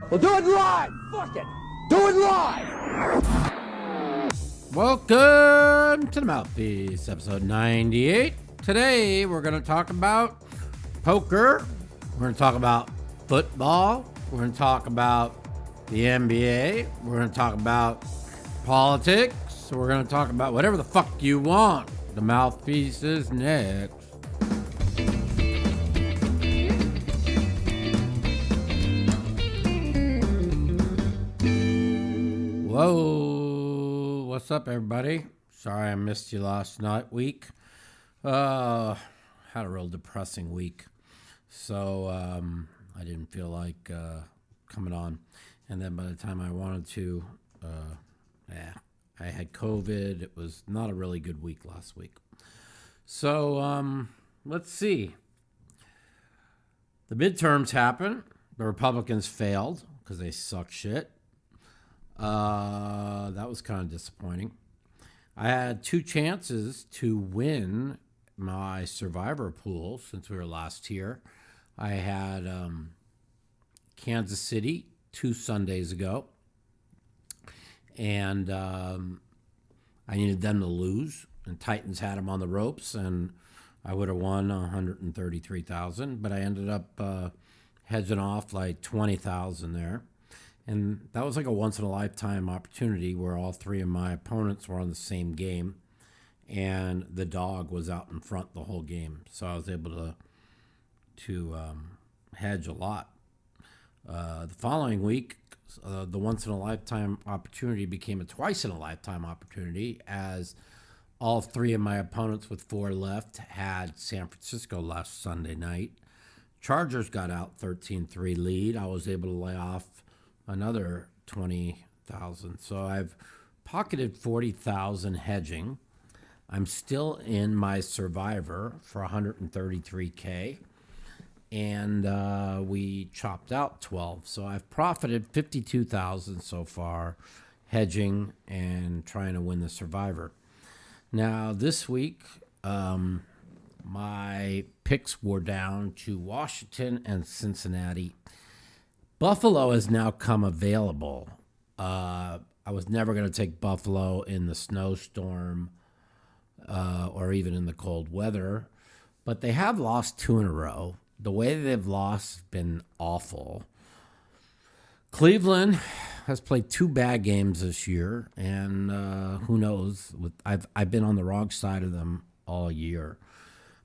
We'll do it live. Fuck it. Do it live. Welcome to the Mouthpiece, episode 98. Today, we're going to talk about poker. We're going to talk about football. We're going to talk about the NBA. We're going to talk about politics. We're going to talk about whatever the fuck you want. The Mouthpiece is next. Whoa, what's up, everybody? Sorry I missed you last week. Had a real depressing week, so I didn't feel like coming on. And then by the time I wanted to, I had COVID. It was not a really good week last week. So let's see. The midterms happened. The Republicans failed because they suck shit. That was kind of disappointing. I had two chances to win my survivor pool since we were last here. I had Kansas City 2 Sundays ago, and I needed them to lose, and Titans had them on the ropes, and I would have won $133,000, but I ended up hedging off like $20,000 there. And that was like a once-in-a-lifetime opportunity where all three of my opponents were on the same game, and the dog was out in front the whole game. So I was able to hedge a lot. The following week, the once-in-a-lifetime opportunity became a twice-in-a-lifetime opportunity, as all three of my opponents with 4 left had San Francisco last Sunday night. Chargers got out 13-3 lead. I was able to lay off another $20,000. So I've pocketed $40,000 hedging. I'm still in my survivor for $133K. And we chopped out 12. So I've profited $52,000 so far hedging and trying to win the survivor. Now this week, my picks were down to Washington and Cincinnati. Buffalo has now come available. I was never going to take Buffalo in the snowstorm or even in the cold weather, but they have lost 2 in a row. The way they've lost has been awful. Cleveland has played 2 bad games this year, and who knows? I've been on the wrong side of them all year.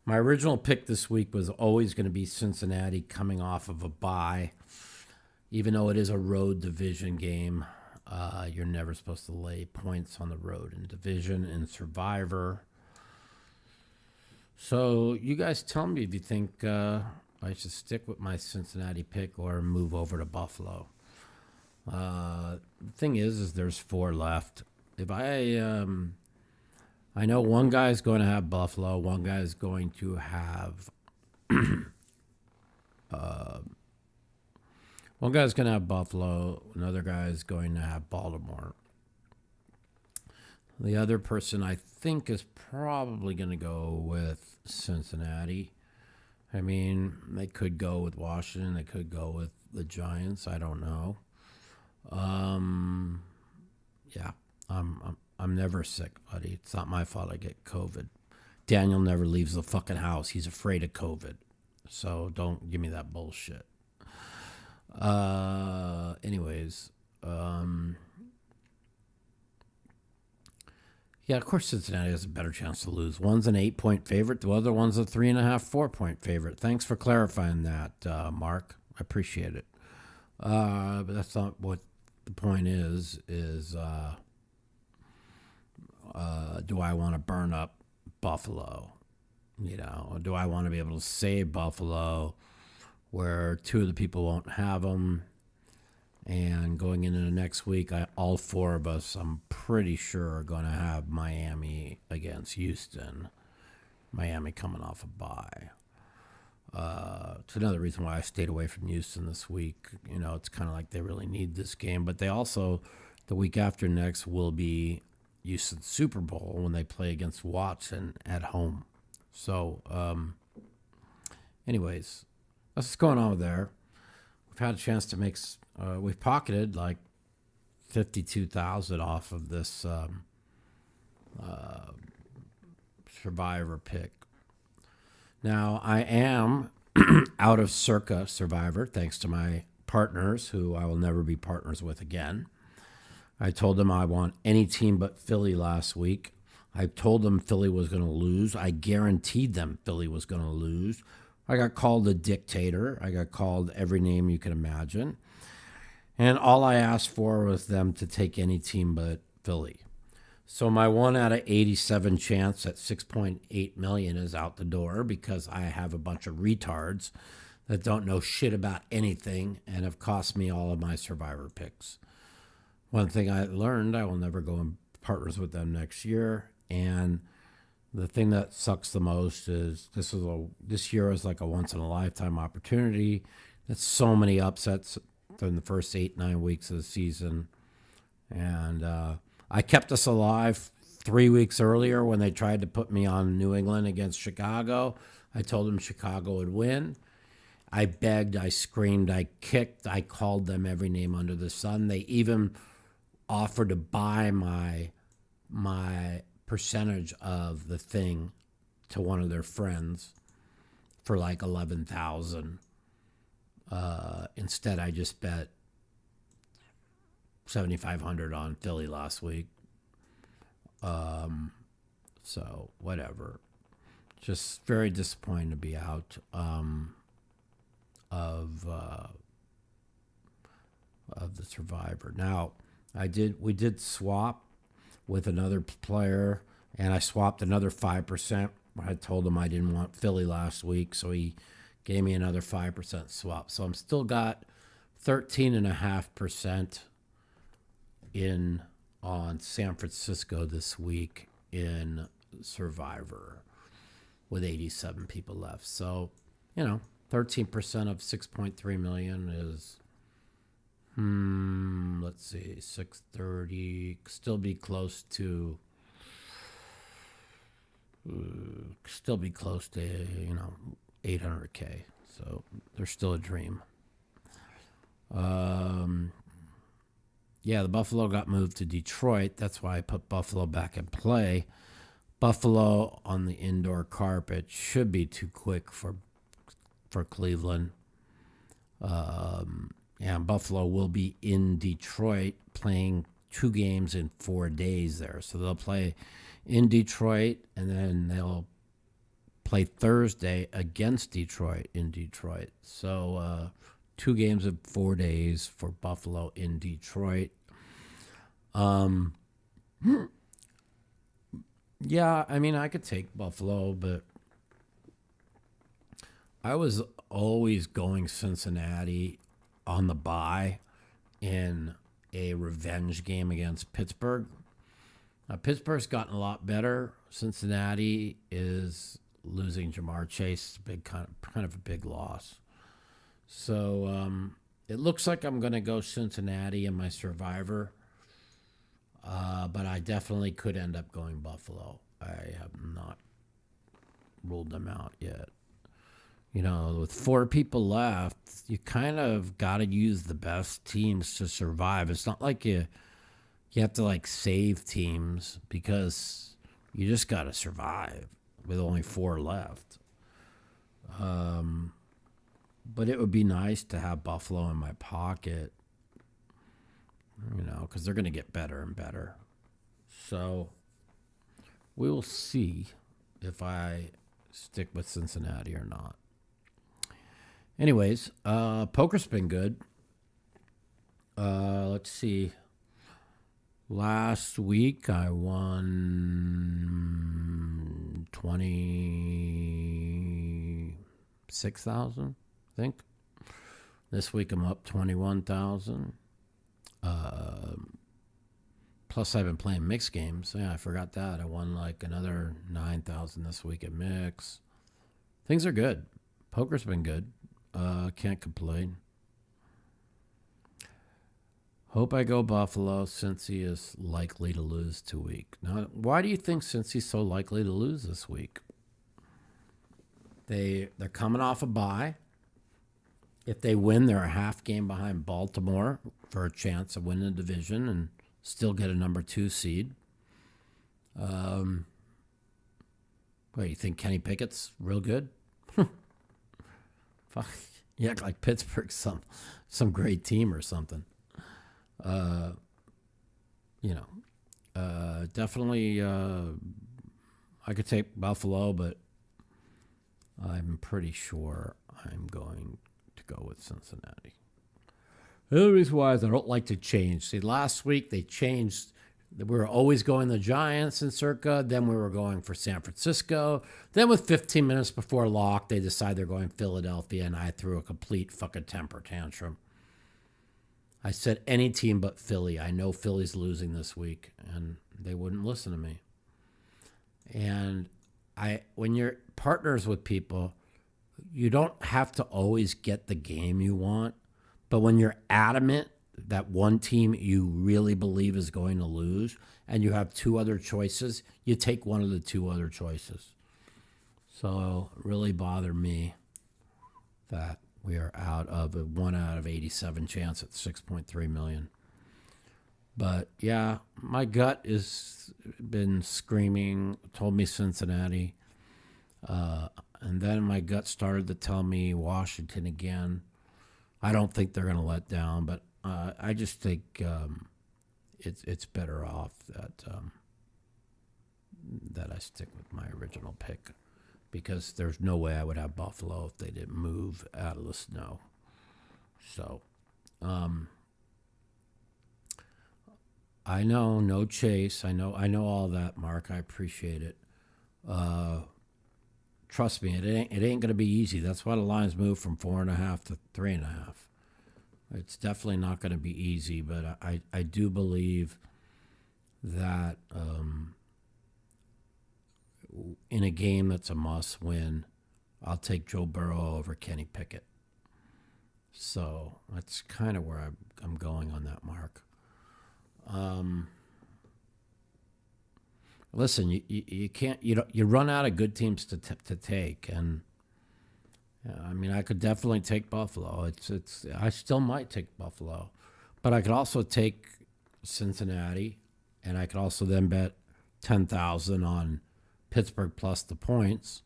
My original pick this week was always going to be Cincinnati coming off of a bye. Even though it is a road division game, you're never supposed to lay points on the road in division and survivor. So you guys tell me if you think I should stick with my Cincinnati pick or move over to Buffalo. The thing is there's 4 left. If I know one guy's going to have Buffalo, one guy's going to have one guy's going to have Buffalo. Another guy's going to have Baltimore. The other person I think is probably going to go with Cincinnati. I mean, they could go with Washington. They could go with the Giants. I don't know. Yeah, I'm never sick, buddy. It's not my fault I get COVID. Daniel never leaves the fucking house. He's afraid of COVID. So don't give me that bullshit. Anyways, yeah, of course Cincinnati has a better chance to lose. One's an 8-point favorite. The other one's a 3.5, 4-point favorite. Thanks for clarifying that, Mark. I appreciate it. But that's not what the point is do I want to burn up Buffalo? You know, or do I want to be able to save Buffalo where 2 of the people won't have them? And going into the next week, all 4 of us, I'm pretty sure, are going to have Miami against Houston. Miami coming off a bye. It's another reason why I stayed away from Houston this week. You know, it's kind of like they really need this game. But they also, the week after next, will be Houston's Super Bowl when they play against Watson at home. So, anyways, that's what's going on there. we've had a chance to make. We've pocketed like 52,000 off of this Survivor pick. Now I am out of Circa Survivor thanks to my partners, who I will never be partners with again. I told them I want any team but Philly last week. I told them Philly was going to lose. I guaranteed them Philly was going to lose. I got called a dictator. I got called every name you can imagine. And all I asked for was them to take any team but Philly. So my 1 out of 87 chance at 6.8 million is out the door because I have a bunch of retards that don't know shit about anything and have cost me all of my Survivor picks. One thing I learned, I will never go in partners with them next year. And the thing that sucks the most is this year is like a once-in-a-lifetime opportunity. There's so many upsets in the first 8-9 weeks of the season. And I kept us alive 3 weeks earlier when they tried to put me on New England against Chicago. I told them Chicago would win. I begged, I screamed, I kicked, I called them every name under the sun. They even offered to buy my percentage of the thing to one of their friends for like 11,000. Instead, I just bet 7,500 on Philly last week. So whatever. Just very disappointing to be out of the Survivor. Now, we did swap with another player, and I swapped another 5%. I told him I didn't want Philly last week, so he gave me another 5% swap. So I'm still got 13.5% in on San Francisco this week in Survivor with 87 people left. So, 13% of 6.3 million is, let's see, 630, still be close to 800K. So there's still a dream. The Buffalo got moved to Detroit. That's why I put Buffalo back in play. Buffalo on the indoor carpet should be too quick for Cleveland. And Buffalo will be in Detroit playing 2 games in 4 days there. So they'll play in Detroit, and then they'll play Thursday against Detroit in Detroit. So 2 games in 4 days for Buffalo in Detroit. I could take Buffalo, but I was always going Cincinnati on the bye in a revenge game against Pittsburgh. Pittsburgh's gotten a lot better. Cincinnati is losing Jamar Chase, kind of a big loss. So it looks like I'm going to go Cincinnati in my Survivor, but I definitely could end up going Buffalo. I have not ruled them out yet. With 4 people left, you kind of got to use the best teams to survive. It's not like you have to save teams, because you just got to survive with only 4 left. But it would be nice to have Buffalo in my pocket, because they're going to get better and better. So we will see if I stick with Cincinnati or not. Anyways, poker's been good. Let's see. Last week I won 26,000, I think. This week I'm up 21,000. Plus I've been playing mixed games. Yeah, I forgot that. I won another 9,000 this week at mix. Things are good. Poker's been good. Can't complain. Hope I go Buffalo. Cincy is likely to lose 2 weeks. Now, why do you think Cincy's so likely to lose this week? They're coming off a bye. If they win, they're a half game behind Baltimore for a chance of winning the division and still get a number 2 seed. What, you think Kenny Pickett's real good? Fuck, you act like Pittsburgh's some great team or something. Definitely, I could take Buffalo, but I'm pretty sure I'm going to go with Cincinnati. The other reason why is I don't like to change. See, last week they changed. We were always going the Giants in Circa. Then we were going for San Francisco. Then with 15 minutes before lock, they decided they're going Philadelphia, and I threw a complete fucking temper tantrum. I said any team but Philly. I know Philly's losing this week, and they wouldn't listen to me. And when you're partners with people, you don't have to always get the game you want. But when you're adamant that one team you really believe is going to lose and you have 2 other choices, you take one of the 2 other choices. So it really bothered me that we are out of a 1 out of 87 chance at 6.3 million. But yeah, my gut has been screaming, told me Cincinnati. And then my gut started to tell me Washington again. I don't think they're going to let down, but I just think it's better off that I stick with my original pick, because there's no way I would have Buffalo if they didn't move out of the snow. So, I know, no chase. I know all that, Mark. I appreciate it. Trust me, it ain't going to be easy. That's why the lines moved from 4.5 to 3.5. It's definitely not going to be easy, but I do believe that in a game that's a must-win, I'll take Joe Burrow over Kenny Pickett. So that's kind of where I'm going on that, Mark. Listen, you can't, you run out of good teams to take, and I mean, I could definitely take Buffalo. I still might take Buffalo, but I could also take Cincinnati, and I could also then bet 10,000 on Pittsburgh plus the points,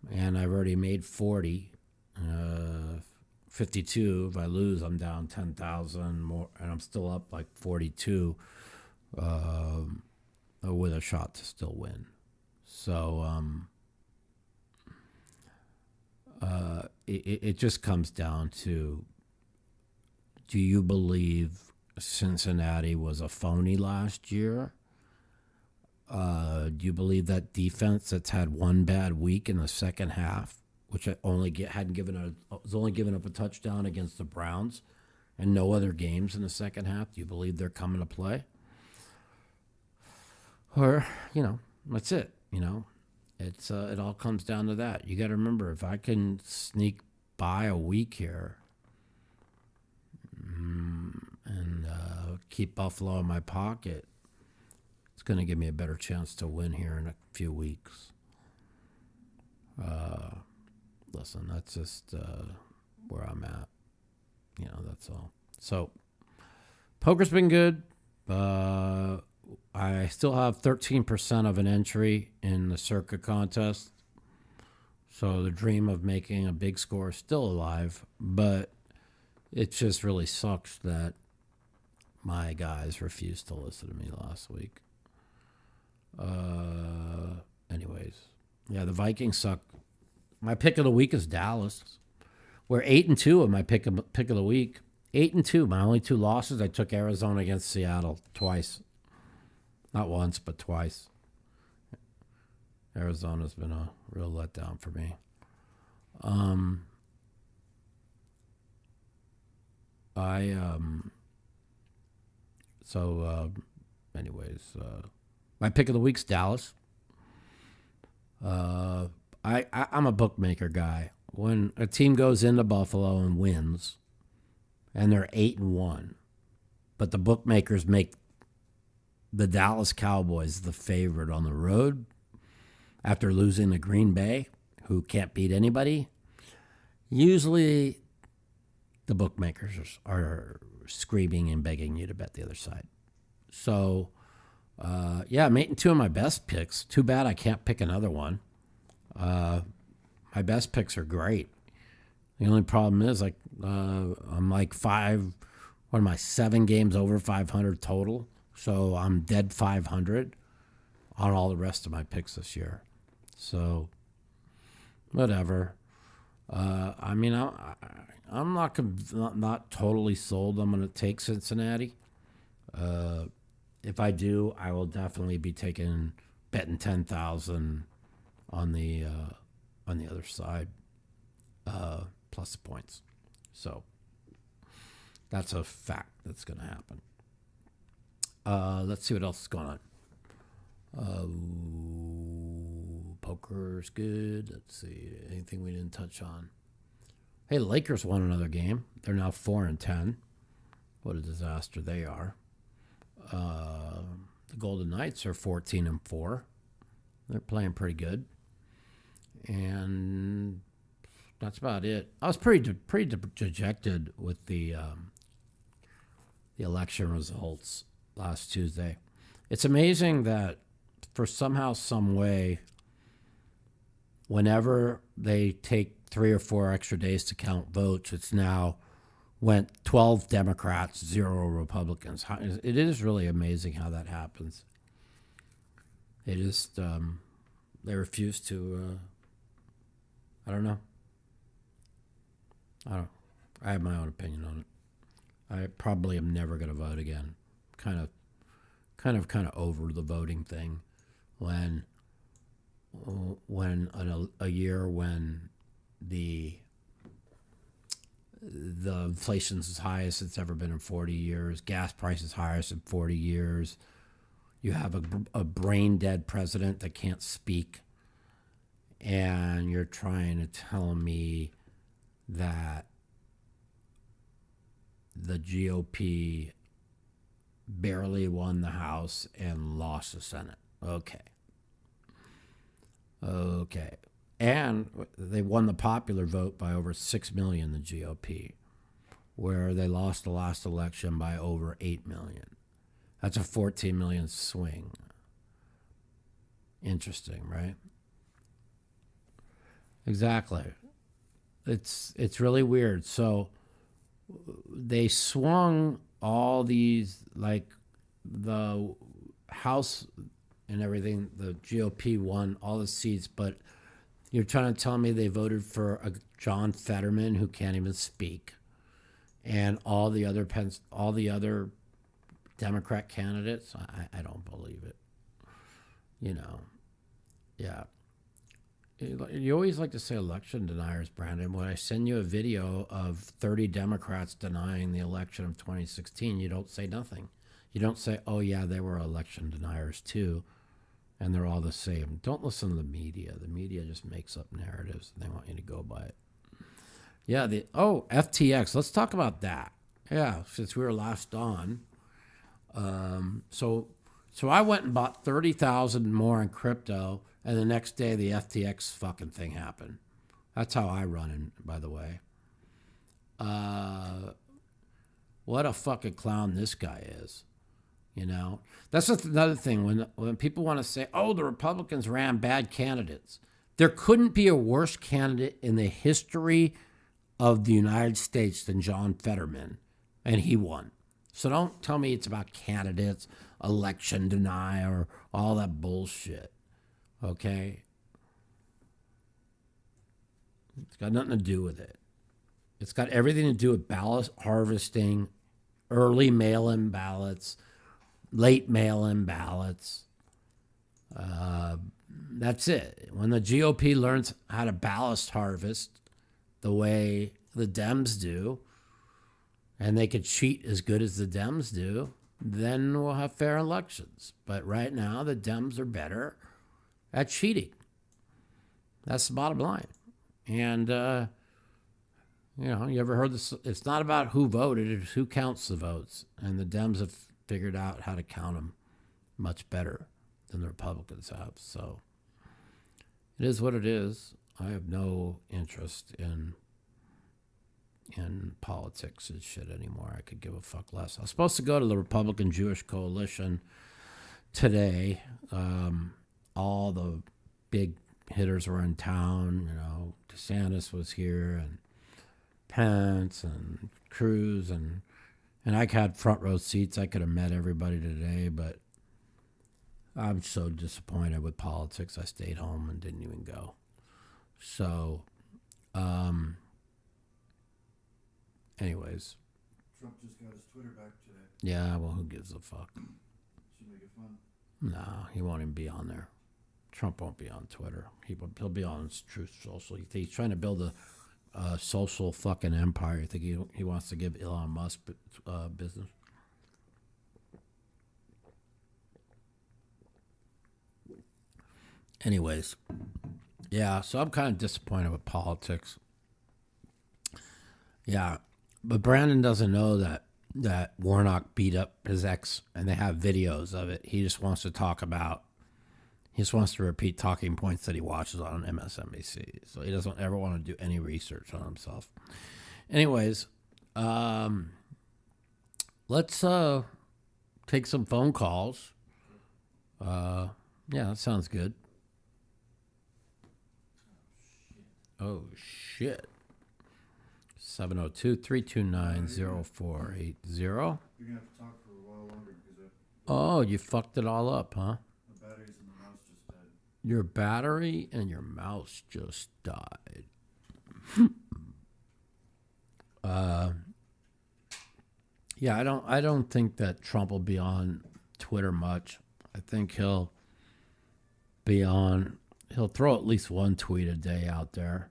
and I've already made 40, 52. If I lose, I'm down 10,000 more, and I'm still up like 42, with a shot to still win. So it just comes down to, do you believe Cincinnati was a phony last year? Do you believe that defense that's had one bad week in the second half, which was only given up a touchdown against the Browns and no other games in the second half, do you believe they're coming to play? Or, that's it. It all comes down to that. You got to remember, if I can sneak by a week here and keep Buffalo in my pocket, it's going to give me a better chance to win here in a few weeks. Listen, that's just where I'm at. That's all. So, poker's been good. I still have 13% of an entry in the Circa contest. So the dream of making a big score is still alive, but it just really sucks that my guys refused to listen to me last week. Anyways, yeah, the Vikings suck. My pick of the week is Dallas. We're 8-2 in my pick of the week. 8-2. My only 2 losses, I took Arizona against Seattle twice. Not once, but twice. Arizona's been a real letdown for me. My pick of the week's Dallas. I'm a bookmaker guy. When a team goes into Buffalo and wins, and they're 8-1, but the bookmakers make the Dallas Cowboys the favorite on the road after losing to Green Bay, who can't beat anybody, usually the bookmakers are screaming and begging you to bet the other side. So, I'm 8-2 on my best picks. Too bad I can't pick another one. My best picks are great. The only problem is, I'm like 7 games over 500 total. So I'm dead 500 on all the rest of my picks this year. So, whatever. I'm not totally sold. I'm going to take Cincinnati. If I do, I will definitely be betting 10,000 on the other side, plus the points. So that's a fact that's going to happen. Let's see what else is going on. Poker's good. Let's see. Anything we didn't touch on? Hey, the Lakers won another game. They're now 4-10. What a disaster they are. The Golden Knights are 14-4. They're playing pretty good. And that's about it. I was pretty dejected with the election results last Tuesday. It's amazing that for somehow, some way, whenever they take 3 or 4 extra days to count votes, it's now went 12 Democrats, 0 Republicans. It is really amazing how that happens. They just, they refuse to, I don't know. I have my own opinion on it. I probably am never going to vote again. Kind of over the voting thing. When a year when the inflation's as high as it's ever been in 40 years, gas prices highest in 40 years, you have a brain dead president that can't speak, and you're trying to tell me that the GOP barely won the House and lost the Senate. Okay. And they won the popular vote by over 6 million, the GOP, where they lost the last election by over 8 million. That's a 14 million swing. Interesting, right? Exactly. It's really weird. So they swung all these, like the House and everything, the GOP won all the seats, but you're trying to tell me they voted for a John Fetterman who can't even speak, and all the other Democrat candidates? I don't believe it. Yeah. You always like to say election deniers, Brandon. When I send you a video of 30 Democrats denying the election of 2016, you don't say nothing. You don't say, oh, yeah, they were election deniers too, and they're all the same. Don't listen to the media. The media just makes up narratives, and they want you to go by it. Yeah, FTX. Let's talk about that. Yeah, since we were last on. So I went and bought 30,000 more in crypto, and the next day the FTX fucking thing happened. That's how I run, by the way. What a fucking clown this guy is. That's another thing. When people want to say, oh, the Republicans ran bad candidates. There couldn't be a worse candidate in the history of the United States than John Fetterman, and he won. So don't tell me it's about candidates, election denial, or all that bullshit. Okay? It's got nothing to do with it. It's got everything to do with ballot harvesting, early mail-in ballots, late mail-in ballots. That's it. When the GOP learns how to ballot harvest the way the Dems do, and they could cheat as good as the Dems do, then we'll have fair elections. But right now, the Dems are better at cheating. That's the bottom line. And, you ever heard this? It's not about who voted, it's who counts the votes. And the Dems have figured out how to count them much better than the Republicans have. So it is what it is. I have no interest in in politics and shit anymore. I could give a fuck less. I was supposed to go to the Republican Jewish Coalition today. All the big hitters were in town. You know, DeSantis was here, and Pence and Cruz, and I had front row seats. I could have met everybody today, but I'm so disappointed with politics. I stayed home and didn't even go. So, anyways. Trump just got his Twitter back today. Yeah, well, who gives a fuck? Should make it fun. No, he won't even be on there. Trump won't be on Twitter. He'll be on his Truth Social. He's trying to build a social fucking empire. I think he wants to give Elon Musk business. Anyways, yeah, so I'm kind of disappointed with politics. Yeah, but Brandon doesn't know that Warnock beat up his ex, and they have videos of it. He just wants to repeat talking points that he watches on MSNBC. So he doesn't ever want to do any research on himself. Anyways, let's take some phone calls. Yeah, that sounds good. Oh, shit. 702-329-0480. You're going to have to talk for a while longer because Oh, you fucked it all up, huh? the batteries in the mouse just died. Your battery and your mouse just died. Yeah, I don't think that Trump will be on Twitter much. I think he'll throw at least one tweet a day out there.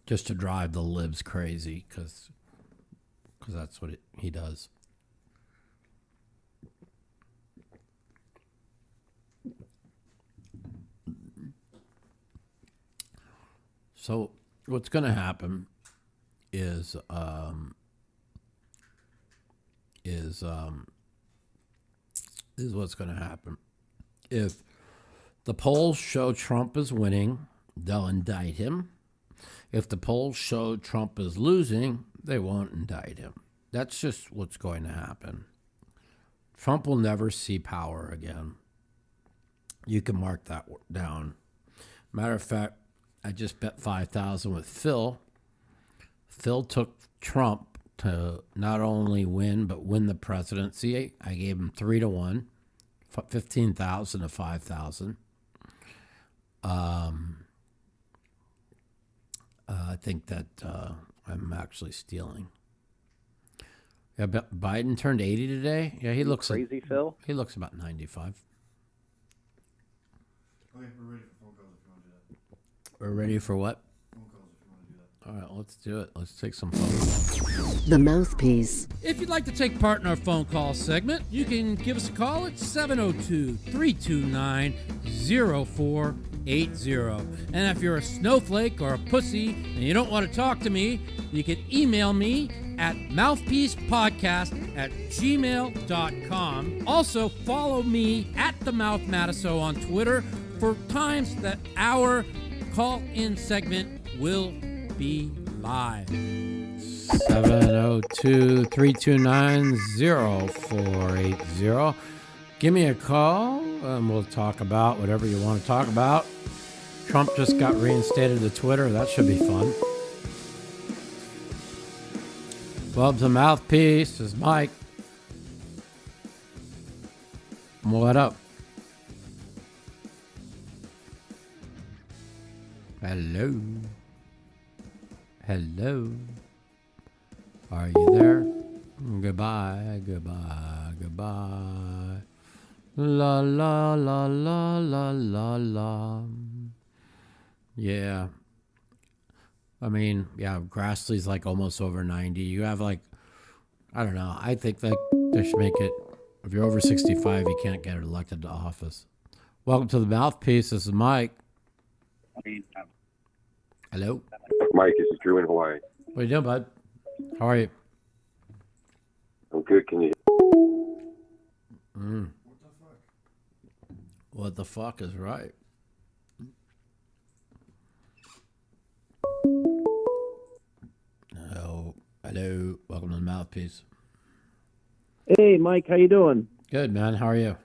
Just to drive the libs crazy, because that's what he does. So what's going to happen is what's going to happen. If the polls show Trump is winning, they'll indict him. If the polls show Trump is losing, they won't indict him. That's just what's going to happen. Trump will never see power again. You can mark that down. Matter of fact, I just bet $5,000 with Phil. Phil took Trump to not only win, but win the presidency. I gave him 3-1, 15,000 to 5,000. I think that I'm actually stealing. Yeah, Biden turned 80 today. Yeah, he looks crazy, Phil. He looks about 95. Okay, we're ready for phone calls if you want to do that. We're ready for what? Phone calls if you want to do that. All right, let's do it. Let's take some phone calls. The Mouthpiece. If you'd like to take part in our phone call segment, you can give us a call at 702-329-0480. And if you're a snowflake or a pussy and you don't want to talk to me, you can email me at mouthpiecepodcast@gmail.com. Also, follow me at the Mouth Matiso on Twitter for times that our call-in segment will be live. 702-329-0480. Give me a call and we'll talk about whatever you want to talk about. Trump just got reinstated to Twitter. That should be fun. Bub's a Mouthpiece. This is Mike. What up? Hello. Hello. Are you there? Goodbye, goodbye, goodbye. La la la la la la la. Yeah. I mean, yeah, Grassley's like almost over 90. You have like, I don't know. I think that they should make it, if you're over 65, you can't get elected to office. Welcome to the Mouthpiece. This is Mike. Hello? Mike, this is Drew in Hawaii. What are you doing, bud? How are you? I'm good. Can you? What the fuck? What the fuck is right? Mouthpiece. Hey, Mike, how you doing? Good, man. How are you?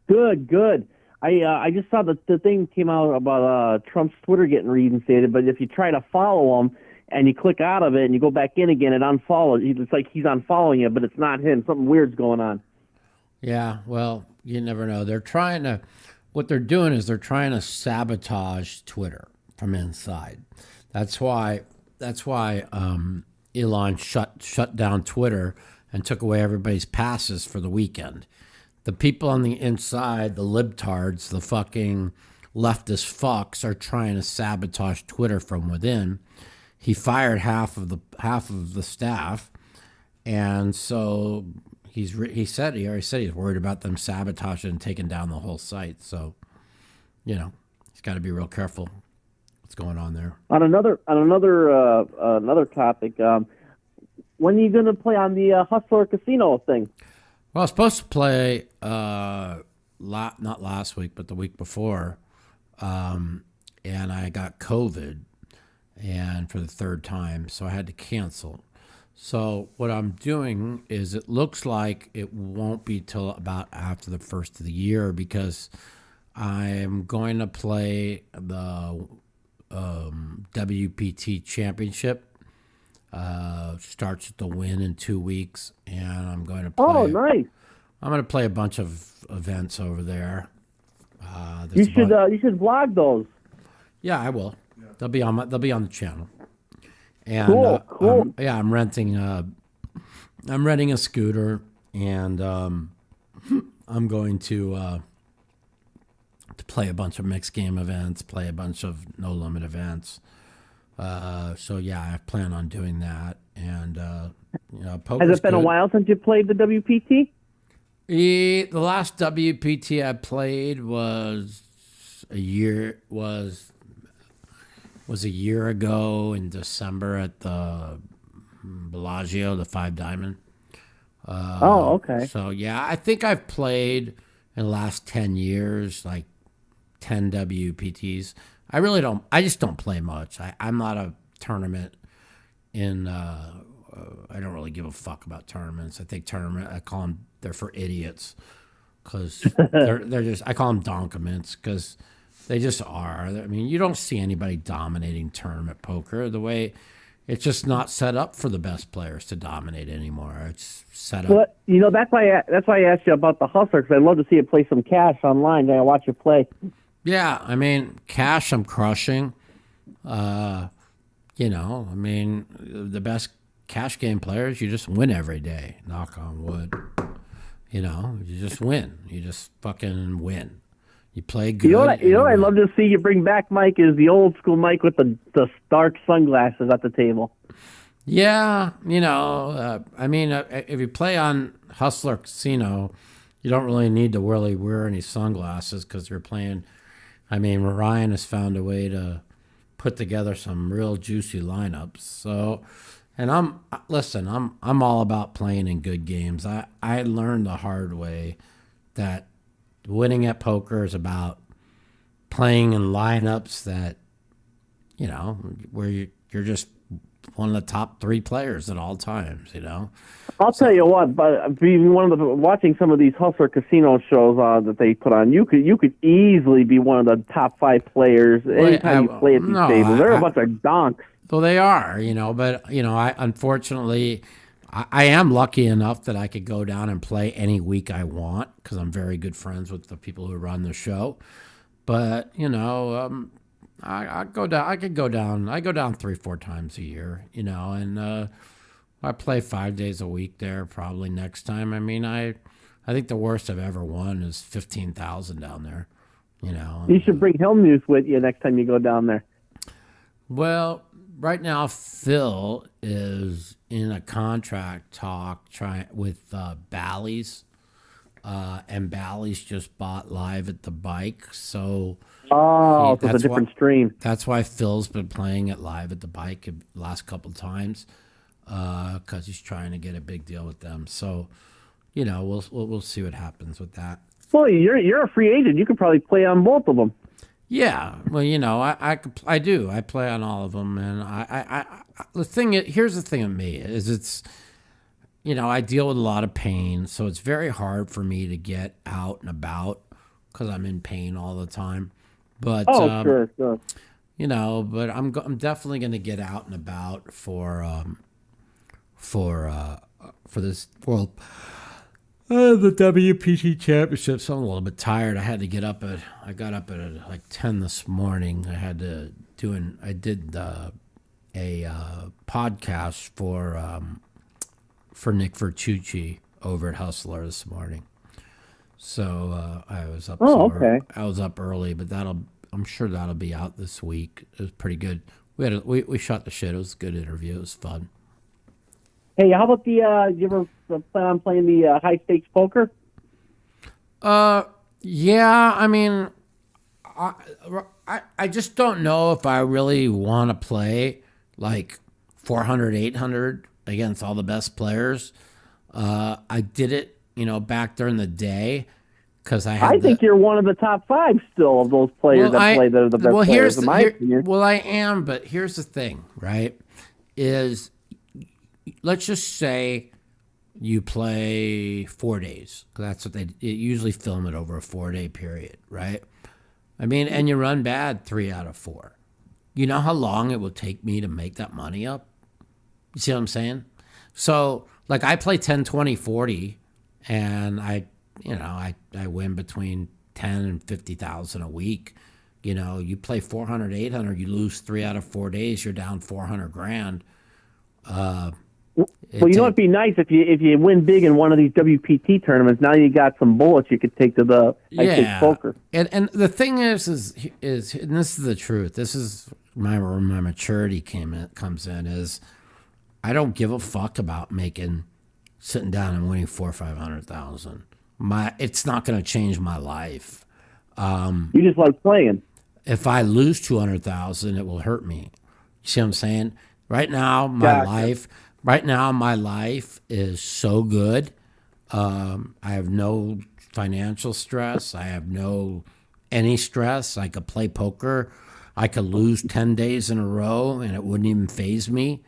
Good. I just saw the thing came out about Trump's Twitter getting reinstated, but if you try to follow him and you click out of it and you go back in again, it unfollows. It's like he's unfollowing you, but it's not him. Something weird's going on. Yeah, well, you never know. What they're doing is they're trying to sabotage Twitter from inside. That's why Elon shut down Twitter and took away everybody's passes for the weekend. The people on the inside, the libtards, the fucking leftist fucks, are trying to sabotage Twitter from within. He fired half of the staff, and so he already said he's worried about them sabotaging and taking down the whole site. So, he's got to be real careful what's going on there. On another topic, when are you going to play on the Hustler Casino thing? Well, I was supposed to play not last week, but the week before, and I got COVID, and for the third time, so I had to cancel. So what I'm doing is it looks like it won't be till about after the first of the year, because I'm going to play the WPT Championship. Starts at the Win in 2 weeks, and I'm going to play. Oh, nice! I'm going to play a bunch of events over there. You should vlog those. Yeah, I will. They'll be on the channel. And Cool. I'm renting a scooter, and I'm going to play a bunch of mixed game events, play a bunch of no limit events. So yeah, I plan on doing that. And has it been a while since you played the WPT? The last WPT I played was a year ago in December at the Bellagio, the Five Diamond. Okay. So yeah, I think I've played in the last 10 years, like 10 WPTs. I just don't play much. I'm not a tournament I don't really give a fuck about tournaments. I think I call them, they're for idiots, because they're just, I call them donkiments, because they just are. I mean, you don't see anybody dominating tournament poker. The way, it's just not set up for the best players to dominate anymore. It's set up. Well, that's why I asked you about the Hustler, because I'd love to see you play some cash online. Then I watch you play. Yeah, I mean, cash I'm crushing. The best cash game players, you just win every day. Knock on wood. You just win. You just fucking win. You play good. You know what I'd love to see you bring back, Mike, is the old school Mike with the dark sunglasses at the table. Yeah, if you play on Hustler Casino, you don't really need to really wear any sunglasses, because you're playing. Ryan has found a way to put together some real juicy lineups. So, and I'm all about playing in good games. I learned the hard way that winning at poker is about playing in lineups that, where you're just one of the top three players at all times, I'll tell you what, but being watching some of these Hustler Casino shows that they put on, you could easily be one of the top 5 players anytime you play at these tables. They're a bunch of donks. Well, they are, but I unfortunately I am lucky enough that I could go down and play any week I want, because I'm very good friends with the people who run the show. But I go down. I go down 3-4 times a year, and I play 5 days a week there. Probably next time. I think the worst I've ever won is 15,000 down there. You should bring Helmuth with you next time you go down there. Well, right now Phil is in a contract talk with Bally's, and Bally's just bought Live at the Bike, so. Oh, so it's a different stream. That's why Phil's been playing at Live at the Bike the last couple of times, because he's trying to get a big deal with them. So, we'll see what happens with that. Well, you're a free agent. You could probably play on both of them. Yeah, well, I do. I play on all of them, and here's the thing with me is I deal with a lot of pain, so it's very hard for me to get out and about because I'm in pain all the time. But sure. but I'm definitely going to get out and about for this world. The WPT Championship. So I'm a little bit tired. I got up at like 10 this morning. I did a podcast for Nick Vertucci over at Hustler this morning. So I was up. Okay. I was up early, but I'm sure that'll be out this week. It was pretty good. We shot the shit. It was a good interview. It was fun. Hey, how about you ever plan on playing the high stakes poker? Yeah. I mean, I just don't know if I really want to play like 400, 800 against all the best players. I did it, back during the day because I think you're one of the top 5 still of those players that play that are the best players in my opinion. Well, I am, but here's the thing, right? Is let's just say you play 4 days. That's what they usually film it over a 4-day period, right? I mean, and you run bad 3 out of 4. You know how long it will take me to make that money up? You see what I'm saying? So, like, I play 10, 20, 40, and I win between 10 and 50,000 a week. You play 400, 800, you lose 3 out of 4 days, you're down 400 grand. Well, it'd be nice if you win big in one of these WPT tournaments. Now you got some bullets you could take to the high stakes poker. And the thing is, and this is the truth. This is where my maturity comes in. Is I don't give a fuck about sitting down and winning 400,000 or 500,000. It's not going to change my life. You just like playing. If I lose 200,000, it will hurt me. You see what I'm saying? Right now, my life is so good. I have no financial stress. I have any stress. I could play poker. I could lose 10 days in a row and it wouldn't even faze me.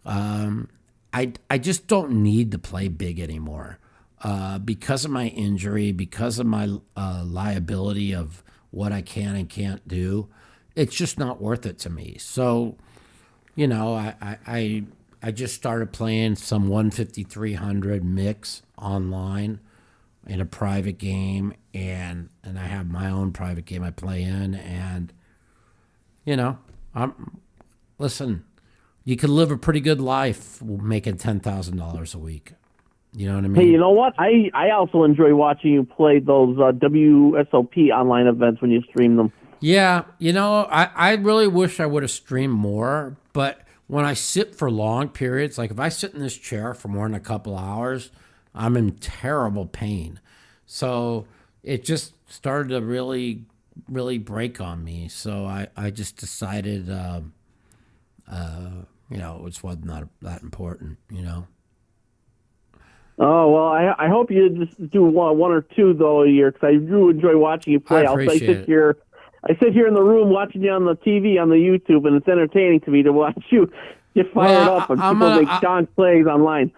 I just don't need to play big anymore because of my injury, because of my liability of what I can and can't do. It's just not worth it to me. So, I just started playing some 150-300 mix online in a private game, and I have my own private game I play in, and listen, you can live a pretty good life making $10,000 a week. You know what I mean? Hey, you know what? I also enjoy watching you play those WSOP online events when you stream them. Yeah, I really wish I would have streamed more, but when I sit for long periods, like if I sit in this chair for more than a couple hours, I'm in terrible pain. So it just started to really, really break on me. So I just decided, it wasn't that important, Oh, well, I hope you just do one or two, though, a year, because I do enjoy watching you play. I appreciate it. I sit here in the room watching you on the TV, on the YouTube, and it's entertaining to me to watch you get fired up and people make Sean plays online.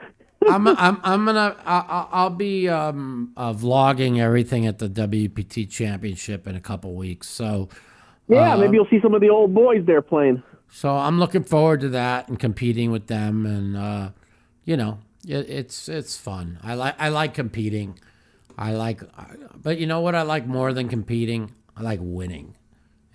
I'll be vlogging everything at the WPT Championship in a couple weeks. So yeah, maybe you'll see some of the old boys there playing. So I'm looking forward to that and competing with them, and it's fun. I like competing. But you know what I like more than competing? I like winning,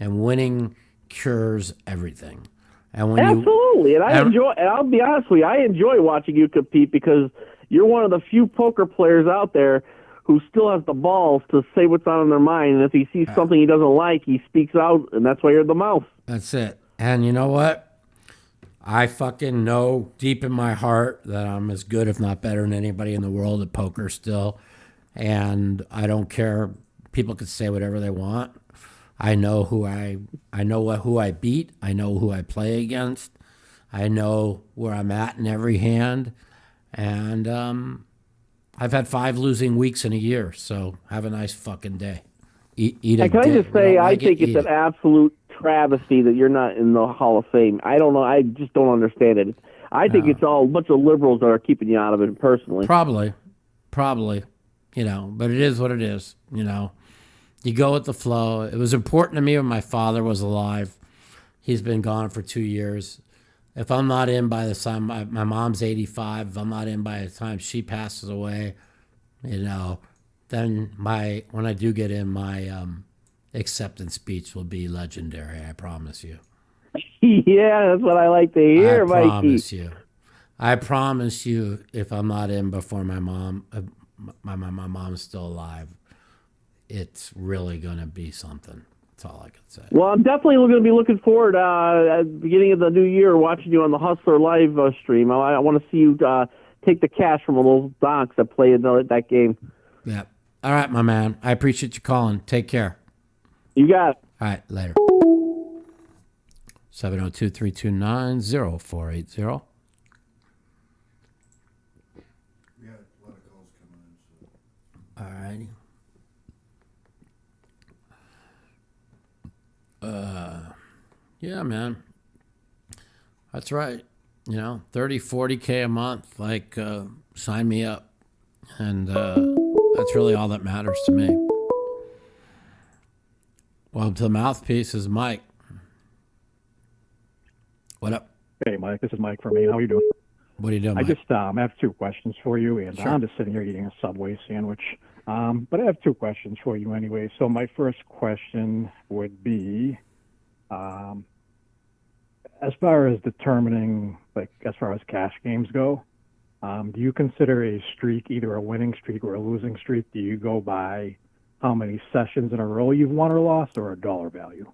and winning cures everything. And when absolutely, and I'll be honest with you, I enjoy watching you compete because you're one of the few poker players out there who still has the balls to say what's on their mind. And if he sees something he doesn't like, he speaks out, and that's why you're the mouth. That's it. And you know what? I fucking know deep in my heart that I'm as good, if not better, than anybody in the world at poker still. And I don't care. People can say whatever they want. I know who I beat. I know who I play against. I know where I'm at in every hand. And I've had 5 losing weeks in a year. So have a nice fucking day. Eat a Can I dick. just say, I think it's an absolute travesty that you're not in the Hall of Fame. I don't know. I just don't understand it. I think it's all a bunch of liberals that are keeping you out of it. Personally, Probably, but it is what it is. You go with the flow. It was important to me when my father was alive. He's been gone for 2 years. If I'm not in by the time my mom's 85, if I'm not in by the time she passes away, then when I do get in, my acceptance speech will be legendary. I promise you. Yeah, that's what I like to hear, Mikey. I promise you. If I'm not in before my mom, my mom's still alive, it's really gonna be something. That's all I can say. Well, I'm definitely going to be looking forward at the beginning of the new year, watching you on the Hustler Live stream. I want to see you take the cash from all those donks that play in that game. Yeah. All right, my man. I appreciate you calling. Take care. You got it. All right, later. 702-329-0480. We got a lot of calls coming in. So. All righty. Yeah, man. That's right. 30, 40K a month, sign me up. And that's really all that matters to me. Welcome to the Mouthpiece. Is Mike. What up? Hey, Mike. This is Mike from Maine. How are you doing? What are you doing, Mike? I have 2 questions for you, and Sure. I'm just sitting here eating a Subway sandwich. But I have 2 questions for you anyway. So my first question would be, as far as determining, as far as cash games go, do you consider a streak either a winning streak or a losing streak? Do you go by how many sessions in a row you've won or lost, or a dollar value?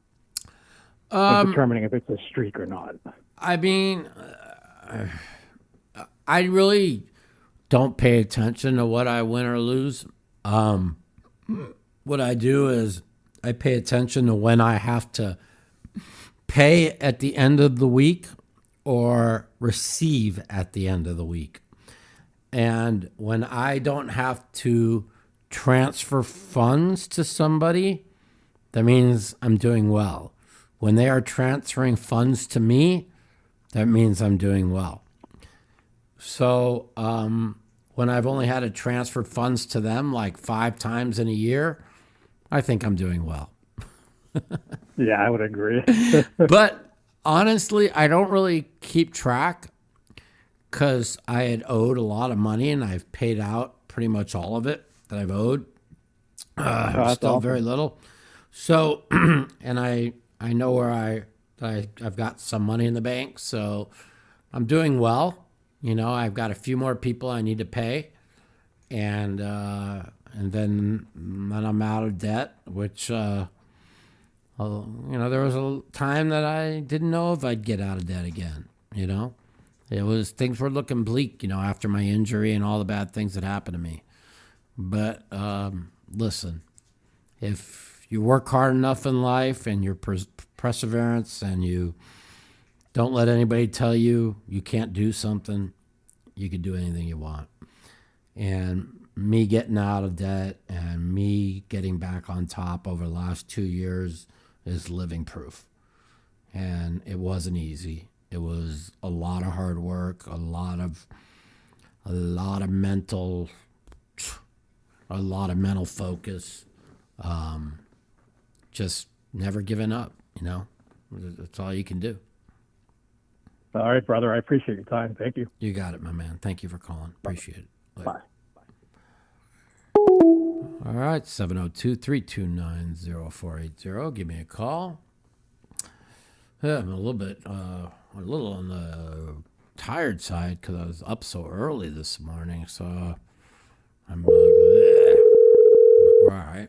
Determining if it's a streak or not. I mean, I really don't pay attention to what I win or lose. What I do is I pay attention to when I have to pay at the end of the week or receive at the end of the week. And when I don't have to transfer funds to somebody, that means I'm doing well. When they are transferring funds to me, that means I'm doing well. So when I've only had to transfer funds to them 5 times in a year, I think I'm doing well. Yeah, I would agree. But honestly, I don't really keep track because I had owed a lot of money and I've paid out pretty much all of it that I've owed. Still very little. So, and I know where I've got some money in the bank, so I'm doing well. I've got a few more people I need to pay, and then I'm out of debt, which there was a time that I didn't know if I'd get out of debt again. Things were looking bleak, after my injury and all the bad things that happened to me. But listen, if you work hard enough in life and your perseverance and you don't let anybody tell you you can't do something, you can do anything you want. And me getting out of debt and me getting back on top over the last 2 years is living proof. And it wasn't easy. It was a lot of hard work, a lot of mental focus. Just never giving up, That's all you can do. All right, brother. I appreciate your time. Thank you. You got it, my man. Thank you for calling. Appreciate it. Bye. All right, 702-329-0480. Give me a call. Yeah, I'm a little on the tired side because I was up so early this morning. So I'm we're all right.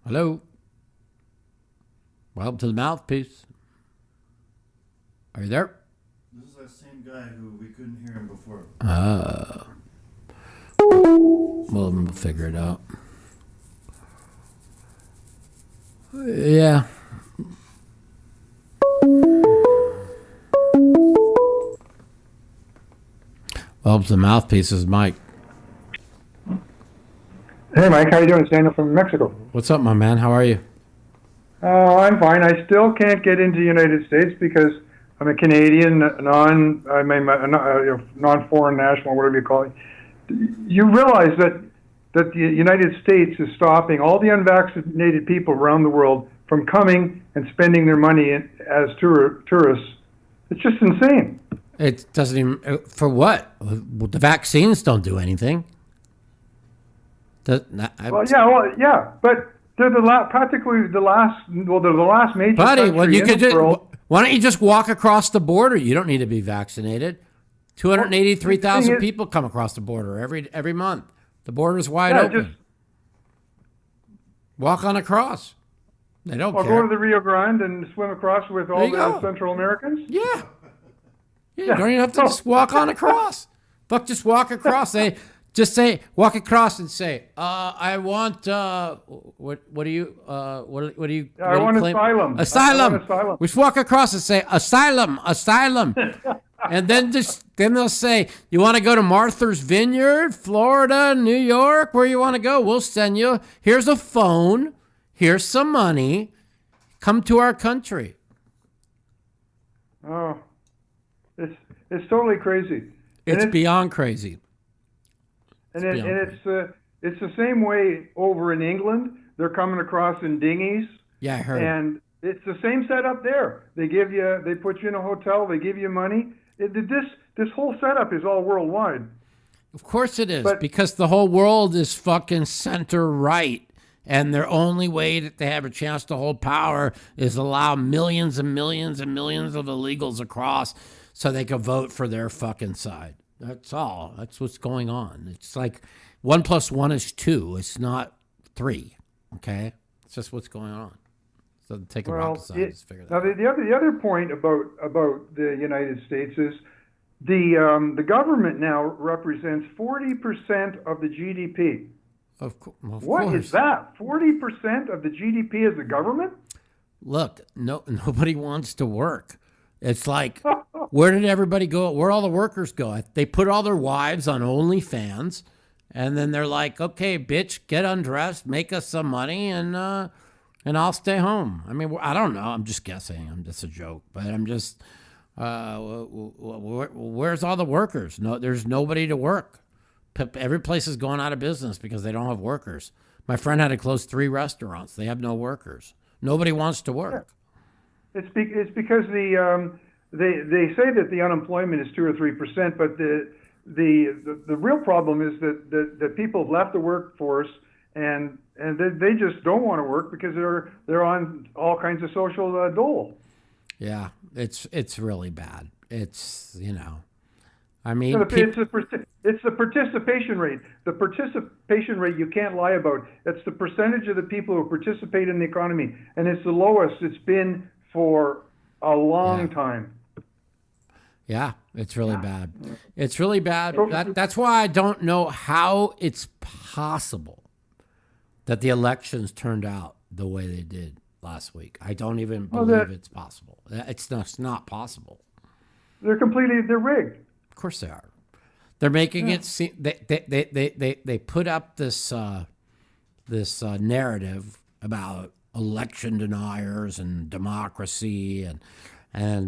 Hello. Welcome to the Mouthpiece. Are you there? This is that same guy who we couldn't hear him before. Well, we'll figure it out. Yeah. Welcome to the Mouthpiece. Is Mike. Hey, Mike, how you doing? It's Daniel from Mexico. What's up, my man? How are you? I'm fine. I still can't get into the United States because I'm a Canadian, non-foreign national, whatever you call it. You realize that the United States is stopping all the unvaccinated people around the world from coming and spending their money as tourists. It's just insane. It doesn't even, for what? Well, the vaccines don't do anything. But they're they're the last major buddy, country well, you in could the world. why don't you just walk across the border? You don't need to be vaccinated. 283,000 people come across the border every month. The border's wide open. Walk on across. They don't care. Go to the Rio Grande and swim across with all the Central Americans? Yeah. You don't even have to just walk on across. Fuck, just walk across. Walk across and say, I want, what do you I want asylum. Asylum. I want asylum. We just walk across and say, asylum. And then they'll say, you want to go to Martha's Vineyard, Florida, New York, where you want to go? We'll send you. Here's a phone. Here's some money. Come to our country. Oh, it's totally crazy. It's beyond crazy. And it's the same way over in England. They're coming across in dinghies. Yeah, I heard. And it's the same setup there. They put you in a hotel. They give you money. This whole setup is all worldwide. Of course it is, because the whole world is fucking center right. And their only way that they have a chance to hold power is allow millions and millions and millions of illegals across so they can vote for their fucking side. That's all. That's what's going on. It's like 1 + 1 is 2. It's not 3. Okay? It's just what's going on. So take a rocket science to figure that out. Now, the other point about the United States is the government now represents 40% of the GDP. Of course. What is that? 40% of the GDP is the government? Look, nobody wants to work. It's like, where did everybody go? Where all the workers go? They put all their wives on OnlyFans, and then they're like, okay, bitch, get undressed, make us some money, and I'll stay home. I mean, I don't know. I'm just guessing. I'm just a joke. But I'm just, where's all the workers? No, there's nobody to work. Every place is going out of business because they don't have workers. My friend had to close 3 restaurants. They have no workers. Nobody wants to work. Yeah. It's because they say that the unemployment is 2 or 3%, but the real problem is that people have left the workforce and they just don't want to work because they're on all kinds of social dole. Yeah, it's really bad. It's, I mean, it's the participation rate. The participation rate you can't lie about. It's the percentage of the people who participate in the economy, and it's the lowest it's been for a long time. Yeah, it's really bad. It's really bad. That's why I don't know how it's possible that the elections turned out the way they did last week. I don't even believe it's possible. It's not possible. They're rigged. Of course they are. They're making it seem they put up this narrative about election deniers and democracy and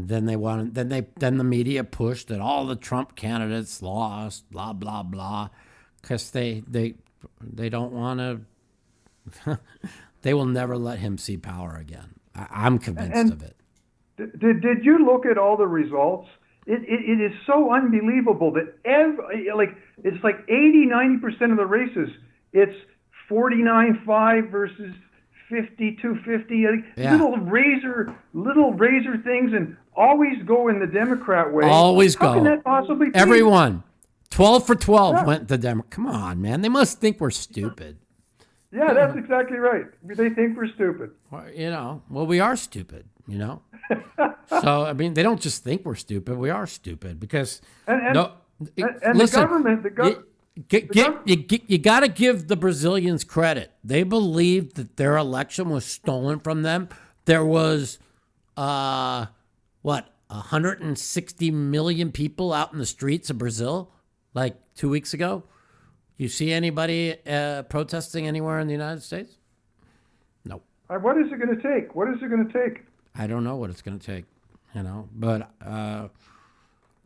then the media pushed that all the Trump candidates lost, blah blah blah, because they don't want to. They will never let him see power again. I'm convinced of it. Did you look at all the results? It is so unbelievable that it's like 80-90% of the races, it's 49-5 versus 52-50. Little razor things, and always go in the Democrat way. Always go. How can that possibly be? Everyone, 12 for 12 went to Democrat. Come on, man. They must think we're stupid. Yeah, that's exactly right. They think we're stupid. Well, we are stupid, So, I mean, they don't just think we're stupid. We are stupid because listen, the government, you got to give the Brazilians credit. They believed that their election was stolen from them. There was, 160 million people out in the streets of Brazil, like 2 weeks ago. You see anybody protesting anywhere in the United States? No. What is it going to take? What is it going to take? I don't know what it's going to take, But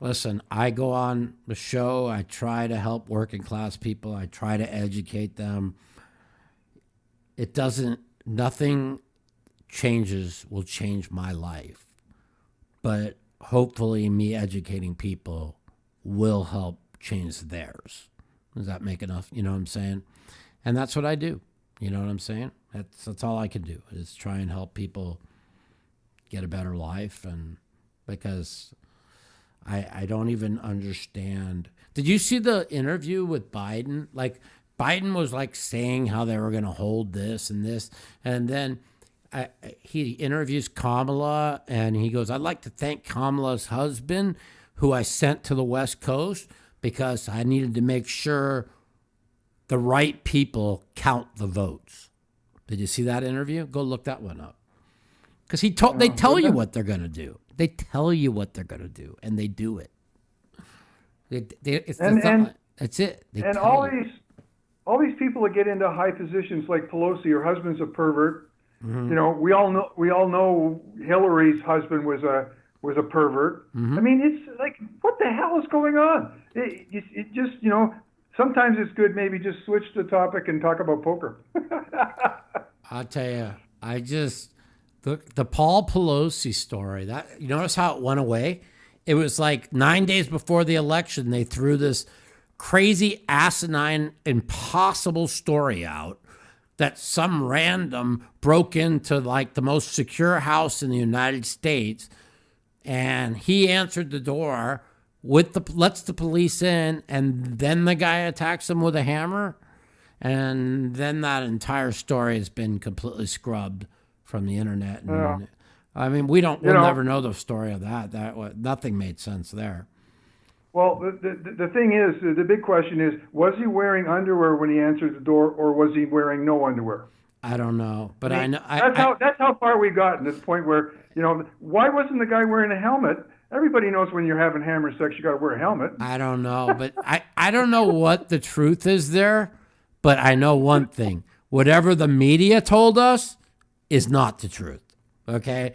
listen, I go on the show. I try to help working class people. I try to educate them. Nothing will change my life. But hopefully me educating people will help change theirs. Does that make enough? You know what I'm saying? And that's what I do. You know what I'm saying? That's all I can do is try and help people get a better life. And because I don't even understand. Did you see the interview with Biden? Like Biden was like saying how they were going to hold this and this. And then he interviews Kamala and he goes, I'd like to thank Kamala's husband, who I sent to the West Coast because I needed to make sure the right people count the votes. Did you see that interview? Go look that one up. Because they tell you what they're going to do. They tell you what they're going to do, and they do it. That's it. And all these people that get into high positions like Pelosi, her husband's a pervert. Mm-hmm. You know, we all know Hillary's husband was a pervert. Mm-hmm. I mean, it's like, what the hell is going on? It just, sometimes it's good maybe just switch the topic and talk about poker. I'll tell you, the Paul Pelosi story, that you notice how it went away? It was like 9 days before the election, they threw this crazy, asinine, impossible story out that some random broke into like the most secure house in the United States, and he answered the door lets the police in, and then the guy attacks him with a hammer, and then that entire story has been completely scrubbed from the internet. And, I mean, we'll never know the story of that. Nothing made sense there. Well, the thing is, the big question is, was he wearing underwear when he answered the door, or was he wearing no underwear? I don't know, but I know that's how far we've gotten to this point where, why wasn't the guy wearing a helmet? Everybody knows when you're having hammer sex, you got to wear a helmet. I don't know, but I don't know what the truth is there, but I know one thing: whatever the media told us is not the truth. Okay,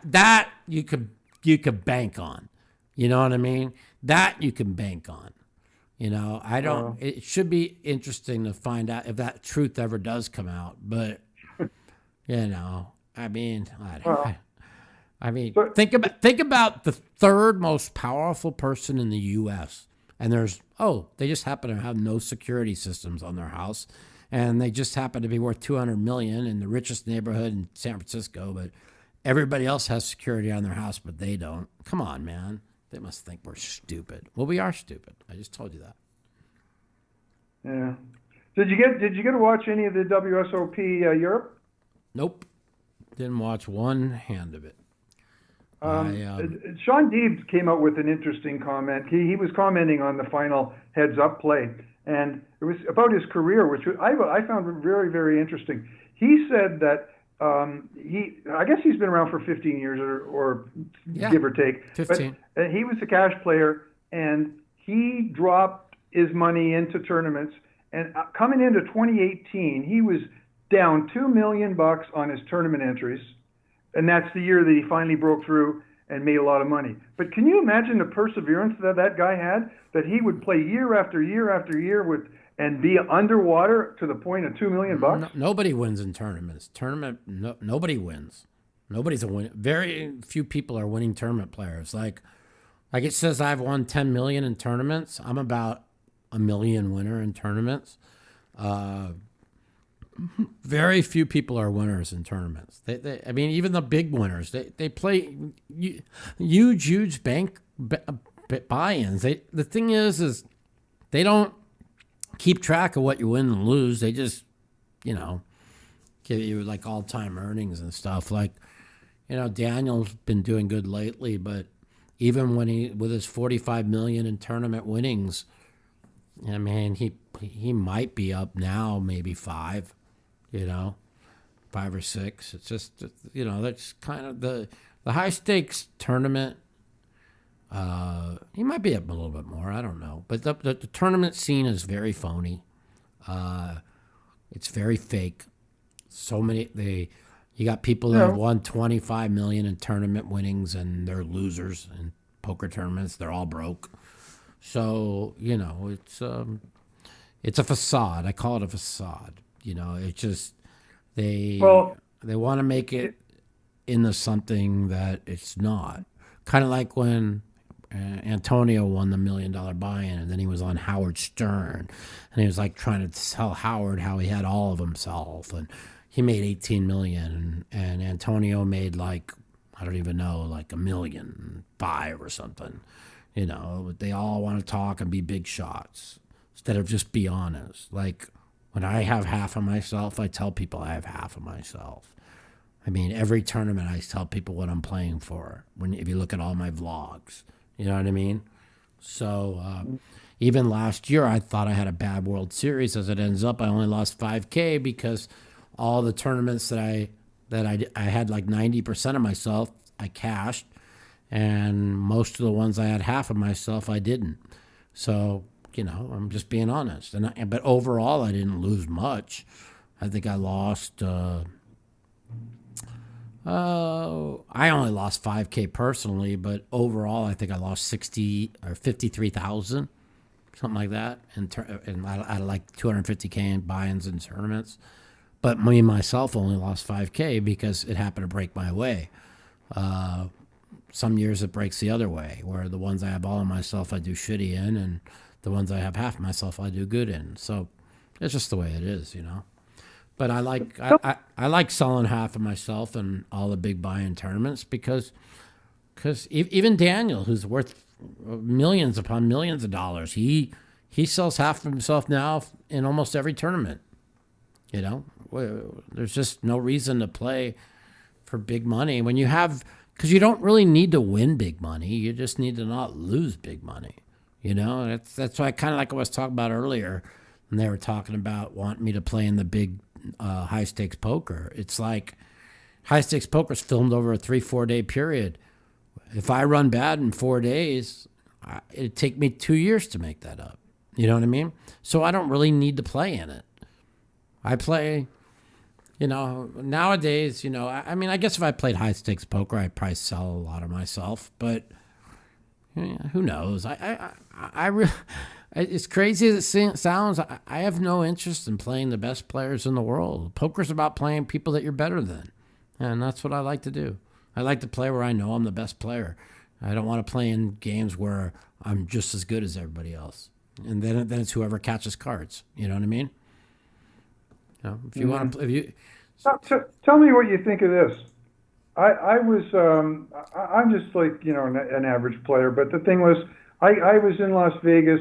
that you could bank on. You know what I mean? That you can bank on. I don't. It should be interesting to find out if that truth ever does come out. But I mean, think about the third most powerful person in the U.S. And they just happen to have no security systems on their house, and they just happen to be worth $200 million in the richest neighborhood in San Francisco. But everybody else has security on their house, but they don't. Come on, man. They must think we're stupid. Well, we are stupid. I just told you that. Yeah. Did you get to watch any of the WSOP Europe? Nope. Didn't watch one hand of it. Sean Deebs came out with an interesting comment. He was commenting on the final heads-up play, and it was about his career, which I found very, very interesting. He said that I guess he's been around for 15 years or give or take. 15. But he was a cash player, and he dropped his money into tournaments. And coming into 2018, he was down $2 million on his tournament entries, and that's the year that he finally broke through and made a lot of money. But can you imagine the perseverance that guy had? That he would play year after year after year and be underwater to the point of $2 million? Nobody wins in tournaments. Nobody wins. Nobody's a win. Very few people are winning tournament players. Like it says, I've won 10 million in tournaments. I'm about a million winner in tournaments. Very few people are winners in tournaments. I mean, even the big winners, they play huge bank buy-ins. The thing is they don't keep track of what you win and lose. They just, give you like all-time earnings and stuff. Like, Daniel's been doing good lately, but even with his 45 million in tournament winnings, I mean, he might be up now, maybe 5, 5 or 6. It's just, that's kind of the high stakes tournament. He might be up a little bit more. I don't know. But the tournament scene is very phony. It's very fake. So many you got people that have won 25 million in tournament winnings, and they're losers in poker tournaments. They're all broke. So it's a facade. I call it a facade. It's just they want to make it into something that it's not. Kind of like when Antonio won the $1 million buy-in, and then he was on Howard Stern, and he was like trying to tell Howard how he had all of himself, and he made 18 million, and Antonio made like, I don't even know, like $1.5 million or something. They all want to talk and be big shots instead of just be honest. Like when I have half of myself, I tell people I have half of myself. I mean, every tournament I tell people what I'm playing for. If you look at all my vlogs, you know what I mean? So even last year, I thought I had a bad World Series. As it ends up, I only lost $5,000 because all the tournaments that I had like 90% of myself, I cashed, and most of the ones I had half of myself, I didn't. So I'm just being honest. But overall, I didn't lose much. I think I lost. I only lost $5,000 personally, but overall, I think I lost 60 or 53,000, something like that, and out of like 250,000 in buy-ins and tournaments. But me myself only lost $5,000 because it happened to break my way. Some years it breaks the other way, where the ones I have all of myself I do shitty in, and the ones I have half myself I do good in. So it's just the way it is, But I like selling half of myself in all the big buy-in tournaments because even Daniel, who's worth millions upon millions of dollars, he sells half of himself now in almost every tournament. There's just no reason to play for big money when because you don't really need to win big money. You just need to not lose big money. That's why kind of like I was talking about earlier when they were talking about wanting me to play in the big high stakes poker. It's like high stakes poker is filmed over a 3-4 day period. If I run bad in 4 days, it'd take me 2 years to make that up. You know what I mean? So I don't really need to play in it. I play, nowadays, I mean, I guess if I played high stakes poker, I'd probably sell a lot of myself, but who knows? As crazy as it sounds, I have no interest in playing the best players in the world. Poker's about playing people that you're better than, and that's what I like to do. I like to play where I know I'm the best player. I don't want to play in games where I'm just as good as everybody else, and then it's whoever catches cards. You know what I mean? If you want to, Tell me what you think of this. I'm just like an average player, but the thing was, I was in Las Vegas.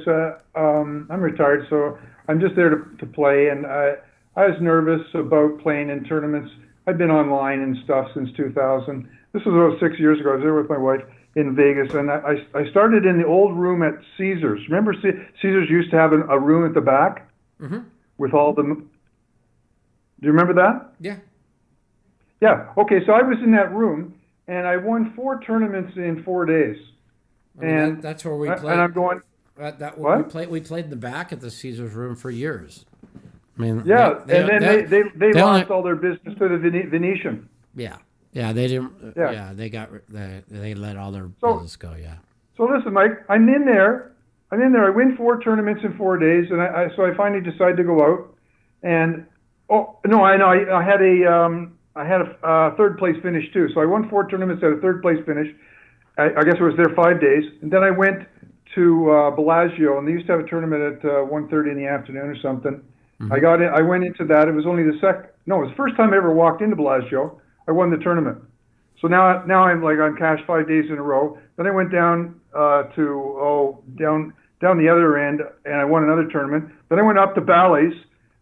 I'm retired, so I'm just there to play, and I was nervous about playing in tournaments. I've been online and stuff since 2000. This was about 6 years ago. I was there with my wife in Vegas, and I started in the old room at Caesars. Remember, Caesars used to have a room at the back with all the. Do you remember that? Yeah. Yeah. Okay. So I was in that room, and I won 4 tournaments in 4 days. And that's where we played. And I'm going. What? We played in the back at the Caesars room for years. I mean, yeah, they lost all their business to the Venetian. Yeah. Yeah, they didn't. Yeah, they let all their business go. Yeah. So listen, Mike, I'm in there. I win 4 tournaments in 4 days, and so I finally decided to go out. And I had a third place finish too. So I won 4 tournaments at a third place finish. I guess I was there 5 days, and then I went to Bellagio, and they used to have a tournament at 1:30 in the afternoon or something. Mm-hmm. I went into that. It was only it was the first time I ever walked into Bellagio. I won the tournament. So now I'm cashed 5 days in a row. Then I went down down the other end, and I won another tournament. Then I went up to Bally's,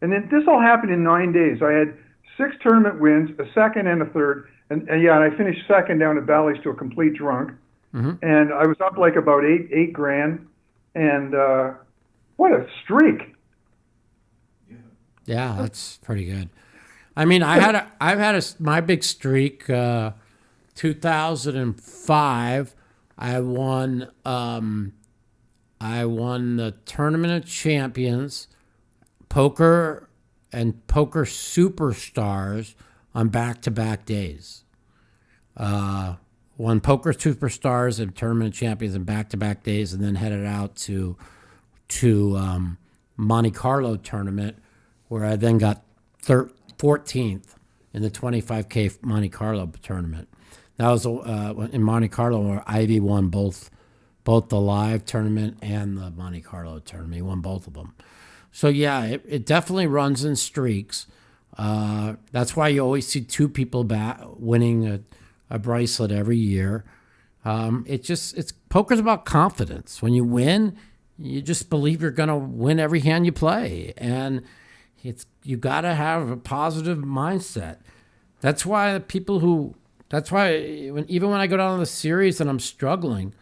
and then this all happened in 9 days. I had 6 tournament wins, a second and a third, and I finished second down at Bally's to a complete drunk. Mm-hmm. And I was up like about eight grand, and what a streak! Yeah, that's pretty good. I mean, my big streak. 2005, I won the Tournament of Champions poker and poker superstars on back-to-back days. Won poker superstars and tournament champions in back-to-back days, and then headed out to Monte Carlo tournament, where I then got 14th in the 25K Monte Carlo tournament. That was in Monte Carlo, where Ivy won both the live tournament and the Monte Carlo tournament. He won both of them. So yeah, it definitely runs in streaks. That's why you always see two people winning a bracelet every year. It's poker's about confidence. When you win, you just believe you're going to win every hand you play, and you got to have a positive mindset. That's why even when I go down to the series and I'm struggling,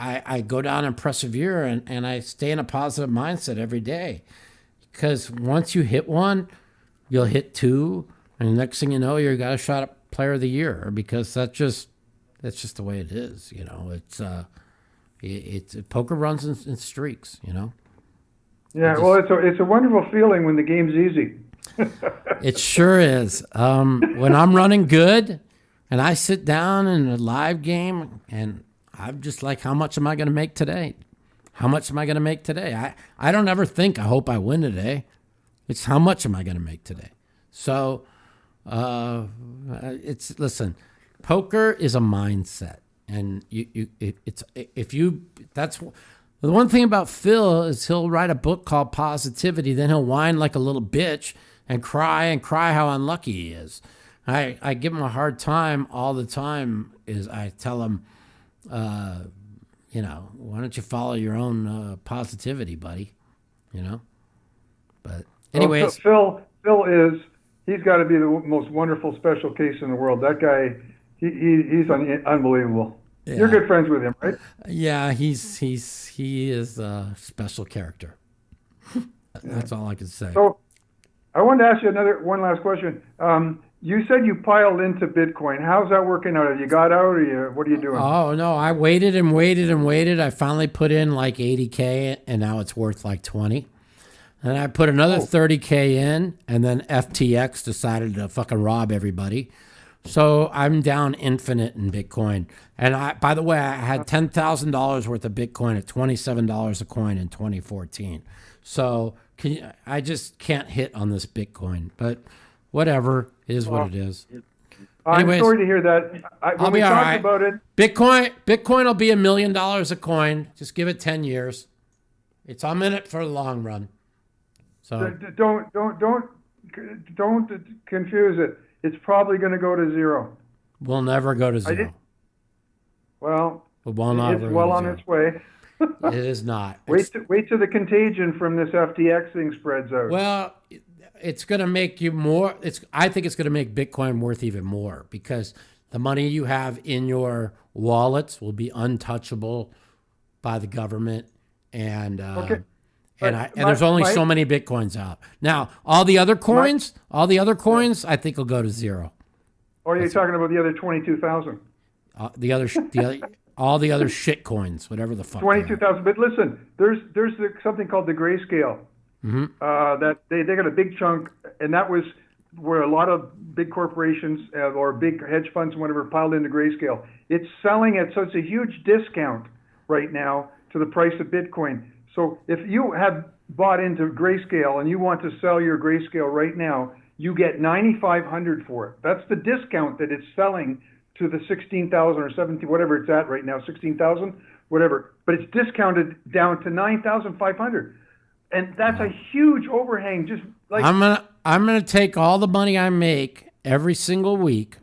I go down and persevere, and I stay in a positive mindset every day, because once you hit one, you'll hit two, and the next thing you know, you got a shot at Player of the Year, because that's just the way it is. It's poker runs in streaks. Yeah, well, it's a wonderful feeling when the game's easy. It sure is. When I'm running good, and I sit down in a live game, and I'm just like, how much am I going to make today? How much am I going to make today? I don't ever think, I hope I win today. It's how much am I going to make today? So, listen, poker is a mindset, and that's the one thing about Phil is he'll write a book called Positivity, then he'll whine like a little bitch and cry how unlucky he is. I give him a hard time all the time. I tell him, why don't you follow your own positivity, buddy? But anyways, Phil he's got to be the most wonderful special case in the world. That guy, he's unbelievable. Yeah. You're good friends with him, right? Yeah, he is a special character. That's all I can say. So, I wanted to ask you one last question. You said you piled into Bitcoin. How's that working out? Have you got out, or what are you doing? Oh no, I waited and waited and waited. I finally put in like 80K, and now it's worth like 20. And I put another 30K in, and then FTX decided to fucking rob everybody. So I'm down infinite in Bitcoin. And by the way, I had $10,000 worth of Bitcoin at $27 a coin in 2014. So I just can't hit on this Bitcoin. But whatever, it is what it is. Anyways, I'm sorry to hear that. When we talked about it, Bitcoin will be $1 million a coin. Just give it 10 years. I'm in it for the long run. So don't confuse it. It's probably going to go to zero. We'll never go to zero. It's well on its way. It is not. Wait till the contagion from this FTX thing spreads out. Well, it's going to make you more. I think it's going to make Bitcoin worth even more, because the money you have in your wallets will be untouchable by the government, and there's only so many Bitcoins out. Now, all the other coins, I think will go to zero. Or are you talking about the other 22,000? All the other shit coins, whatever the fuck. 22,000. But listen, there's something called the grayscale. Mm-hmm. That they got a big chunk, and that was where a lot of big corporations or big hedge funds and whatever piled into grayscale. It's selling at such a huge discount right now to the price of Bitcoin. So if you have bought into grayscale and you want to sell your grayscale right now, you get $9,500 for it. That's the discount that it's selling to the 16,000 or 17, whatever it's at right now, 16,000, whatever. But it's discounted down to 9,500, and that's a huge overhang. Just like I'm gonna take all the money I make every single week,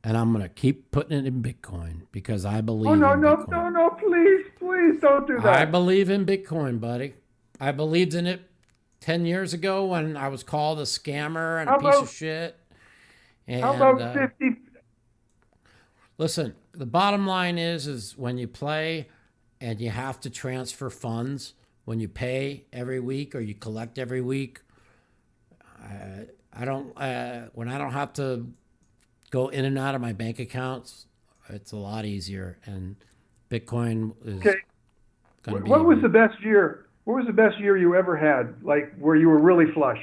and I'm gonna keep putting it in Bitcoin, because I believe. Oh no, in no, Bitcoin. no, no! Please don't do that. I believe in Bitcoin, buddy. I believed in it 10 years ago when I was called a scammer and a piece of shit. And, how about 50? Listen, the bottom line is when you play and you have to transfer funds, when you pay every week or you collect every week, when I don't have to go in and out of my bank accounts, it's a lot easier. And Bitcoin is gonna be. What was the best year? What was the best year you ever had? Like where you were really flush?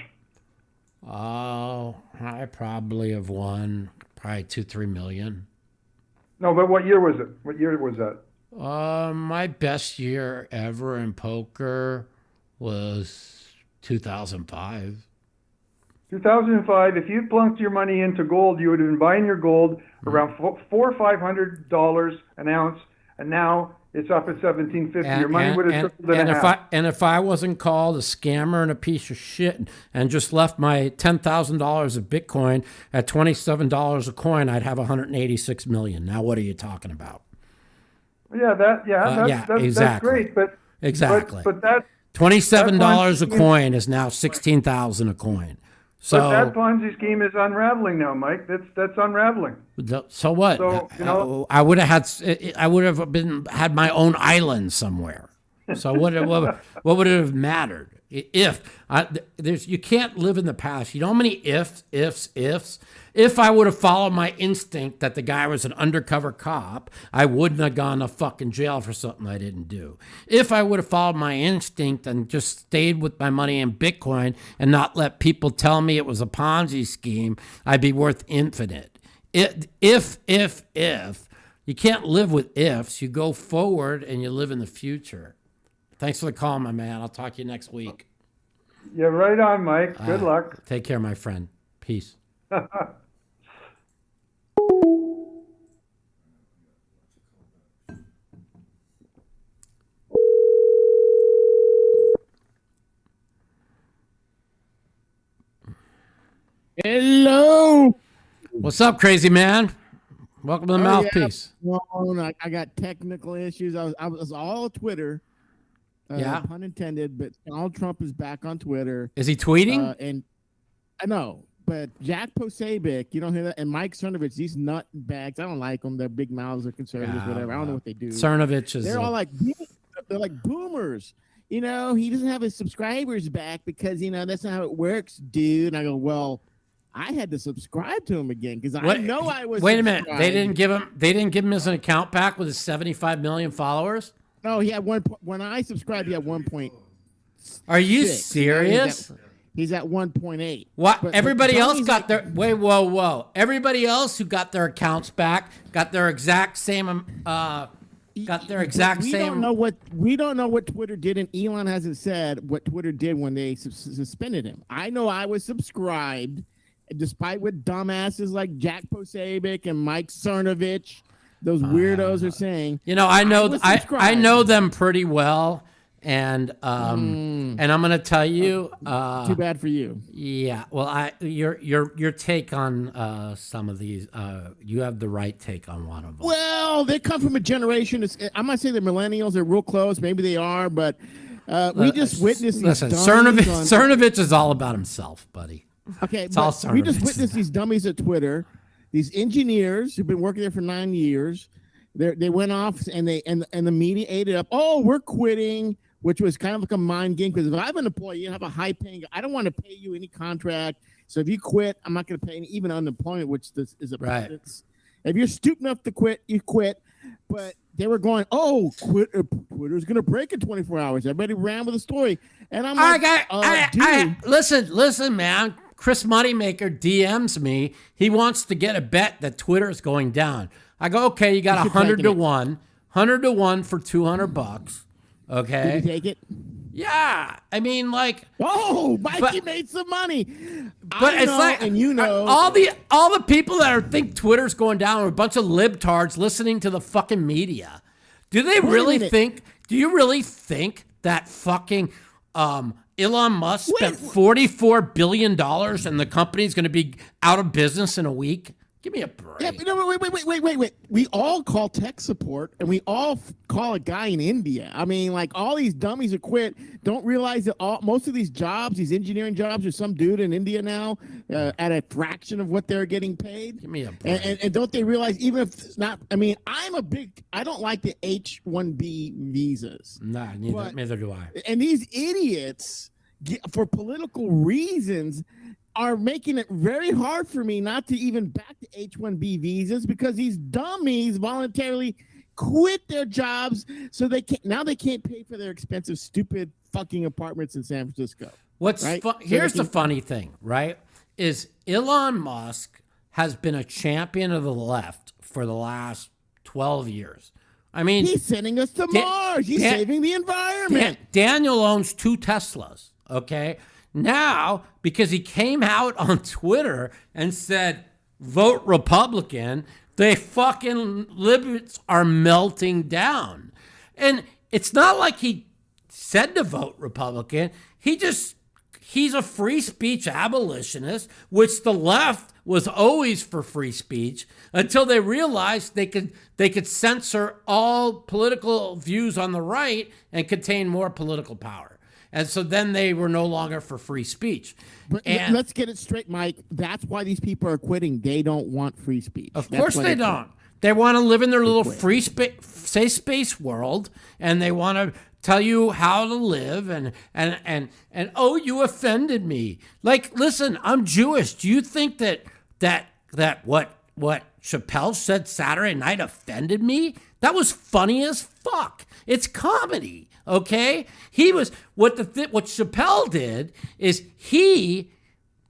Oh, I probably have won probably 2-3 million. No, but what year was it? What year was that? My best year ever in poker was 2005. 2005. If you plunked your money into gold, you would have been buying your gold around $400 or $500 an ounce, and now it's up at $17.50. Your money would have tripled in half. If I wasn't called a scammer and a piece of shit and just left my $10,000 of Bitcoin at $27 a coin, I'd have 186 million. Now what are you talking about? Yeah, that's exactly. great, but exactly. But that $27 a coin is now 16,000 a coin. So but that Ponzi scheme is unraveling now, Mike. That's unraveling. So what? So, you know, I would have had my own island somewhere. So what would it have mattered? You can't live in the past. You know how many ifs? If I would have followed my instinct that the guy was an undercover cop, I wouldn't have gone to fucking jail for something I didn't do. If I would have followed my instinct and just stayed with my money in Bitcoin and not let people tell me it was a Ponzi scheme, I'd be worth infinite. If. You can't live with ifs. You go forward and you live in the future. Thanks for the call, my man. I'll talk to you next week. Yeah, right on, Mike. Good luck. Take care, my friend. Peace. Hello. What's up, crazy man? Welcome to the Mouthpiece. Yeah. Well, I got technical issues. I was all Twitter. Pun intended, but Donald Trump is back on Twitter. Is he tweeting? And I know, but Jack Posobiec, you don't hear that, and Mike Cernovich, these nut bags. I don't like them. Their big mouths are conservatives, whatever. I don't know what they do. Cernovich is. They're all like boomers. You know, he doesn't have his subscribers back because that's not how it works, dude. And I go, well, I had to subscribe to him again because I know I was. Wait a minute, they didn't give him his account back with his 75 million followers. No, he had when I subscribed, he had 1.6. Are you serious? He's at 1.8. What? Everybody else got their whoa. Everybody else who got their accounts back got their exact same We don't know what Twitter did, and Elon hasn't said what Twitter did when they suspended him. I know I was subscribed, despite what dumbasses like Jack Posobiec and Mike Cernovich, those weirdos are saying. I know them pretty well, and I'm gonna tell you. Too bad for you. Yeah. Well, your take on some of these. You have the right take on one of them. Well, they come from a generation. I'm not saying the millennials are real close. Maybe they are, but we just witnessed. Listen, Cernovich is all about himself, buddy. Okay, but we just witnessed these dummies at Twitter. These engineers who've been working there for 9 years, they went off and the media ate it up. Oh, we're quitting, which was kind of like a mind game because if I'm an employee, you have a high paying. I don't want to pay you any contract. So if you quit, I'm not going to pay any, even unemployment, which this is a right. If you're stupid enough to quit, you quit. But they were going, Twitter's going to break in 24 hours. Everybody ran with the story, and I'm like, listen, man. Chris Moneymaker DMs me. He wants to get a bet that Twitter is going down. I go, okay, you got 100 to 1. 100 to 1 for $200. Okay. Did you take it? Yeah. I mean, like. Oh, Mikey made some money. But it's like, and all the people that think Twitter's going down are a bunch of libtards listening to the fucking media. Do you really think that fucking Elon Musk spent $44 billion and the company's going to be out of business in a week? Give me a break. Yeah, wait. We all call tech support, and we all call a guy in India. I mean, like, all these dummies who quit don't realize that most of these jobs, these engineering jobs, are some dude in India now at a fraction of what they're getting paid. Give me a break. And don't they realize, even if it's not, I mean, I don't like the H-1B visas. Nah, neither do I. And these idiots, for political reasons, are making it very hard for me not to even back the H-1B visas because these dummies voluntarily quit their jobs so they can't pay for their expensive, stupid fucking apartments in San Francisco. What's right? Here's the funny thing, right? Is Elon Musk has been a champion of the left for the last 12 years. I mean, he's sending us to Mars. He's saving the environment. Daniel owns 2 Teslas, okay? Now, because he came out on Twitter and said, vote Republican, the fucking libs are melting down. And it's not like he said to vote Republican. He's a free speech abolitionist, which the left was always for free speech until they realized they could censor all political views on the right and contain more political power. And so then they were no longer for free speach. But let's get it straight, Mike. That's why these people are quitting. They don't want free speech. Of course they don't. They want to live in their little free safe space world, and they want to tell you how to live and oh, you offended me. Like, listen, I'm Jewish. Do you think that what Chappelle said Saturday night offended me? That was funny as fuck. It's comedy, okay? What Chappelle did is he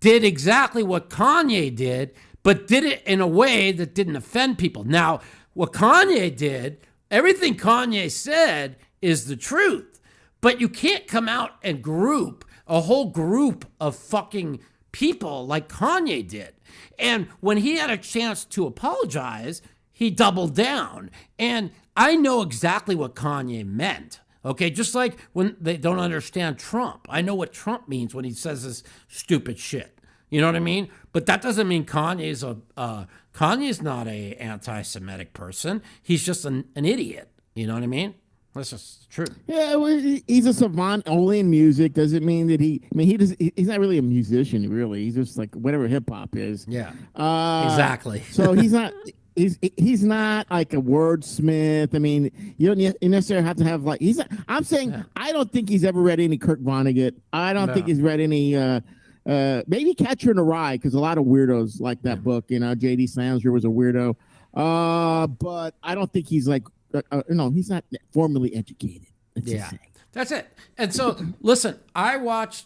did exactly what Kanye did, but did it in a way that didn't offend people. Now, what Kanye did, everything Kanye said is the truth, but you can't come out and group a whole group of fucking people like Kanye did. And when he had a chance to apologize, he doubled down. And I know exactly what Kanye meant. Okay, just like when they don't understand Trump. I know what Trump means when he says this stupid shit. You know what I mean? But that doesn't mean Kanye's not a anti-Semitic person. He's just an idiot. You know what I mean? That's just true. Yeah, well, he's a savant only in music. Doesn't mean that he's not really a musician, really. He's just like whatever hip hop is. Yeah, exactly. So he's not. He's not like a wordsmith. I mean, you don't necessarily have to have like I'm saying I don't think he's ever read any Kurt Vonnegut. I don't think he's read any maybe Catcher in the Rye, because a lot of weirdos like that book. You know, J.D. Salinger was a weirdo. But I don't think he's like no, he's not formally educated. That's it. And so listen, I watched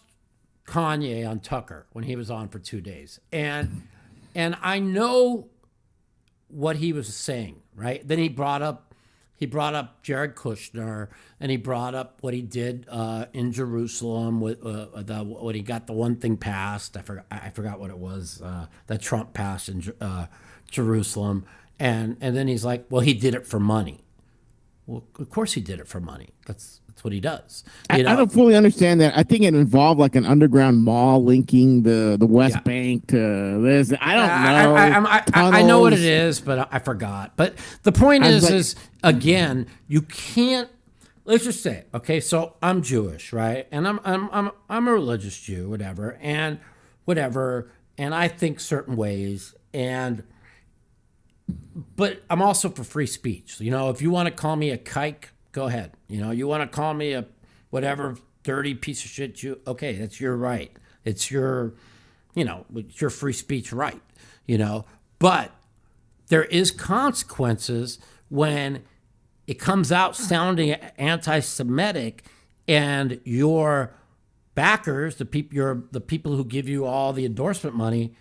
Kanye on Tucker when he was on for 2 days, and I know what he was saying, right? Then he brought up Jared Kushner, and he brought up what he did in Jerusalem with when he got the one thing passed. I forgot what it was that Trump passed in Jerusalem, and then he's like, well, he did it for money. Well, of course he did it for money. That's what he does. I don't fully understand that. I think it involved like an underground mall linking the West Bank to this. I don't know. I know what it is, but I forgot. But the point is again, you can't. Let's just say, okay, so I'm Jewish, right? And I'm a religious Jew, whatever, and I think certain ways, but I'm also for free speech. You know, if you want to call me a kike, go ahead. You know, you want to call me a whatever dirty piece of shit Jew, okay, that's your right. It's your, it's your free speech right, But there is consequences when it comes out sounding anti-Semitic and your backers, the people who give you all the endorsement money,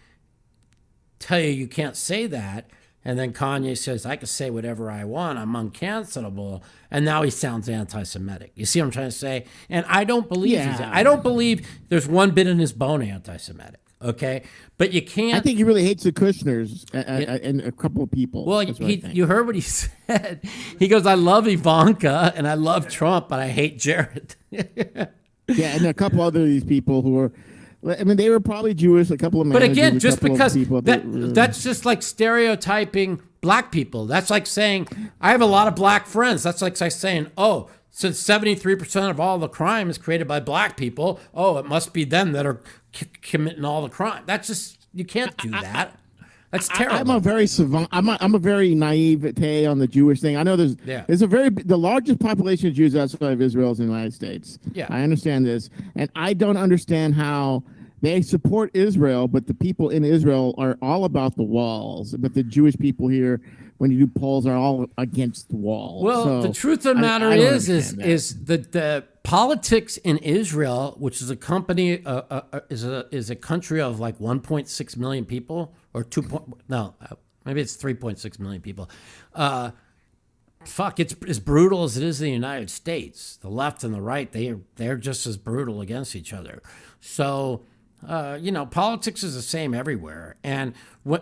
tell you can't say that. And then Kanye says, I can say whatever I want. I'm uncancelable. And now he sounds anti-Semitic. You see what I'm trying to say? And I don't believe I don't believe there's one bit in his bone anti-Semitic. Okay? But you can't. I think he really hates the Kushners and a couple of people. Well, you heard what he said. He goes, I love Ivanka and I love Trump, but I hate Jared. Yeah, and a couple other of these people who are. I mean, they were probably Jewish, a couple of But again, just because that's just like stereotyping black people. That's like saying, I have a lot of black friends. That's like saying, oh, since 73% of all the crime is created by black people, oh, it must be them that are committing all the crime. That's just, you can't do that. That's terrible. I'm a very savant. I'm a very naivete on the Jewish thing. I know there's the largest population of Jews outside of Israel is in the United States. Yeah. I understand this. And I don't understand how they support Israel, but the people in Israel are all about the walls. But the Jewish people here, when you do polls, are all against the walls. Well, So the truth of the matter I don't is understand that. the politics in Israel, which is a company, is a country of like 1.6 million people, or maybe it's 3.6 million people. It's as brutal as it is in the United States. The left and the right, they're just as brutal against each other. So, politics is the same everywhere. And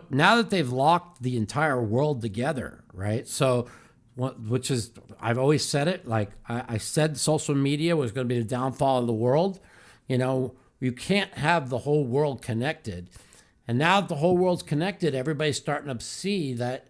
now that they've locked the entire world together, right? So, which is, I've always said it, like I said social media was going to be the downfall of the world. You can't have the whole world connected. And now that the whole world's connected, everybody's starting to see that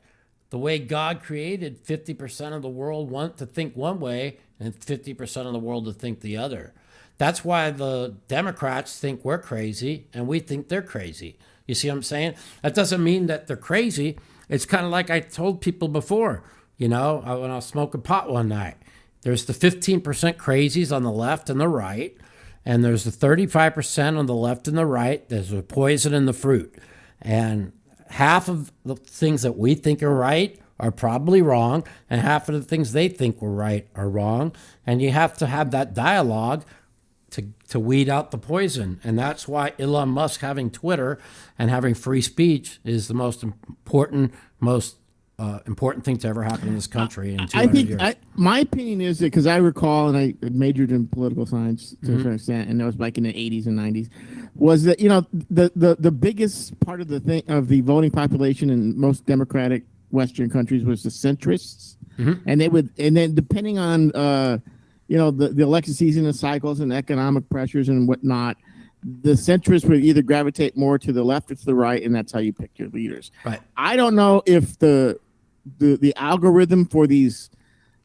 the way God created 50% of the world want to think one way and 50% of the world to think the other. That's why the Democrats think we're crazy and we think they're crazy. You see what I'm saying? That doesn't mean that they're crazy. It's kind of like I told people before, when I was smoking pot one night. There's the 15% crazies on the left and the right, and there's the 35% on the left and the right. There's the poison in the fruit. And half of the things that we think are right are probably wrong, and half of the things they think were right are wrong. And you have to have that dialogue to weed out the poison. And that's why Elon Musk having Twitter and having free speech is the most important thing to ever happen in this country in 200 years. My opinion is that, because I recall, and I majored in political science to a certain extent, and it was like in the 80s and 90s, was that the biggest part of the voting population in most democratic Western countries was the centrists, and then depending on the election season and cycles and economic pressures and whatnot, the centrists would either gravitate more to the left or to the right, and that's how you pick your leaders. Right. I don't know if the algorithm for these,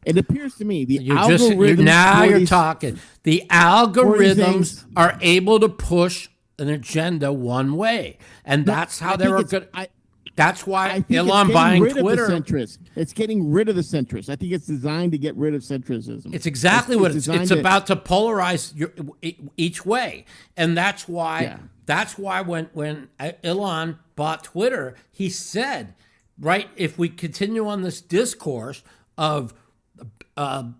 it appears to me the algorithms you're talking. The algorithms are able to push an agenda one way, and that's how they were good. That's why Elon buying Twitter. It's getting rid of the centrists. I think it's designed to get rid of centrism. It's exactly what it's about, to polarize each way, and that's why. Yeah. That's why when Elon bought Twitter, he said, right, if we continue on this discourse of the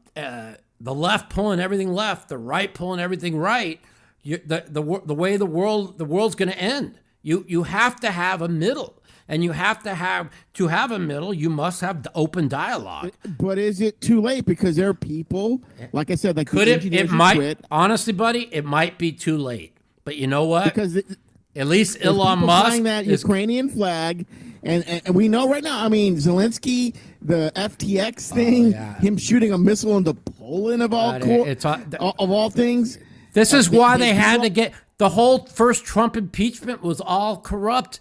left pulling everything left, the right pulling everything right, the way the world's going to end. You have to have a middle. And you have to have a middle, you must have the open dialogue. But is it too late? Because there are people, like I said, like it might, honestly, buddy, it might be too late. But you know what? Because at least Elon Musk that Ukrainian flag, and we know right now. I mean, Zelensky, the FTX thing, him shooting a missile into Poland of all things. This is why they had to get the whole first Trump impeachment was all corrupt.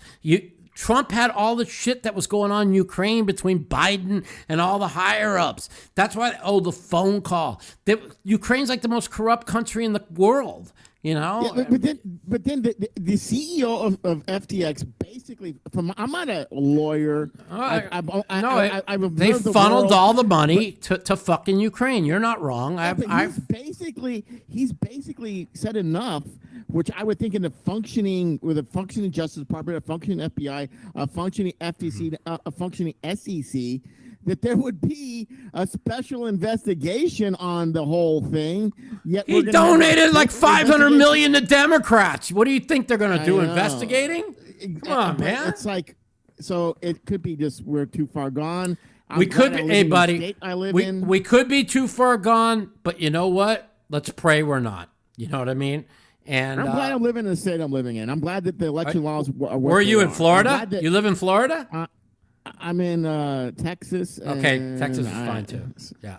Trump had all the shit that was going on in Ukraine between Biden and all the higher-ups. That's why, the phone call. Ukraine's like the most corrupt country in the world, Yeah, but then the CEO of FTX basically, I'm not a lawyer. They funneled all the money to fucking Ukraine. You're not wrong. He's basically said enough, which I would think with a functioning Justice Department, a functioning FBI, a functioning FTC, a functioning SEC, that there would be a special investigation on the whole thing. Yet he donated like $500 million to Democrats. What do you think they're going to do? Investigating? Come on, man. It's like, so it could be just we're too far gone. We could be too far gone, but you know what? Let's pray we're not. You know what I mean? And I'm glad I'm living in the state I'm living in. I'm glad that the election laws are. Where are you in Florida? You live in Florida? I'm in Texas. Okay, Texas is fine too. Yeah.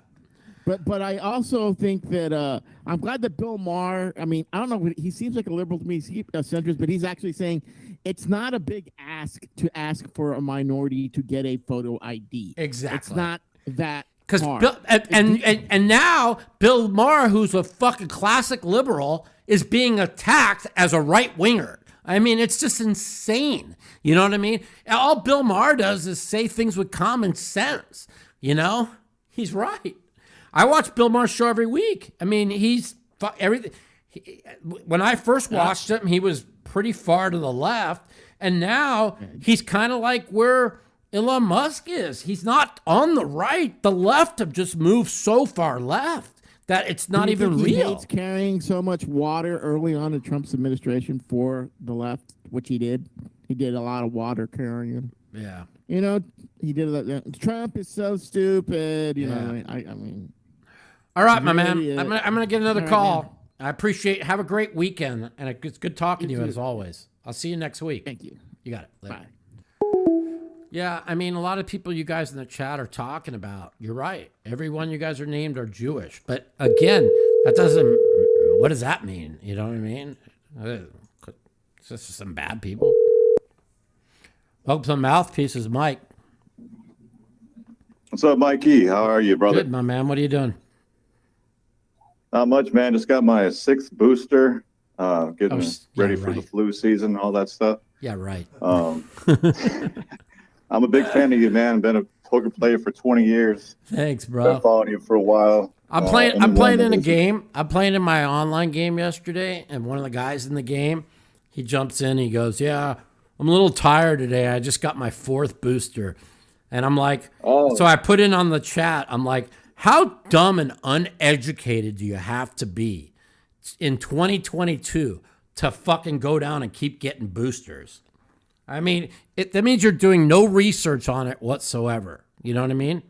But I also think that I'm glad that Bill Maher, I mean, I don't know, he seems like a liberal to me, he's a centrist, but he's actually saying it's not a big ask to ask for a minority to get a photo ID. Exactly. It's not that because and now Bill Maher, who's a fucking classic liberal, is being attacked as a right-winger. I mean, it's just insane. You know what I mean? All Bill Maher does is say things with common sense. He's right. I watch Bill Maher's show every week. I mean, he's everything. when I first watched him, he was pretty far to the left, and now he's kind of like where Elon Musk is. He's not on the right. The left have just moved so far left that it's not even He real. hates carrying so much water early on in Trump's administration for the left, which he did. He did a lot of water carrying. Yeah. You know, he did that. Trump is so stupid. You know, I mean. All right, my He's an man. idiot. I'm gonna get another All right, call. man. I appreciate. Have a great weekend, and it's good talking to you too. as always. I'll see you next week. Thank you. You got it. Later. Bye. Yeah, I mean, a lot of people you guys in the chat are talking about. You're right. Everyone you guys are named are Jewish. But again, that doesn't, what does that mean? You know what I mean? It's just some bad people. Welcome to the Mouthpiece is Mike. What's up, Mikey? How are you, brother? Good, my man. What are you doing? Not much, man. Just got my 6th booster. Getting ready for the right. flu season and all that stuff. Yeah, right. I'm a big fan of you, man. Been a poker player for 20 years. Thanks, bro. Been following you for a while. I'm playing in a game. I'm playing in my online game yesterday, and one of the guys in the game, he jumps in, he goes, "Yeah, I'm a little tired today. I just got my 4th booster." And I'm like, so I put in on the chat, I'm like, how dumb and uneducated do you have to be in 2022 to fucking go down and keep getting boosters? I mean, that means you're doing no research on it whatsoever. You know what I mean?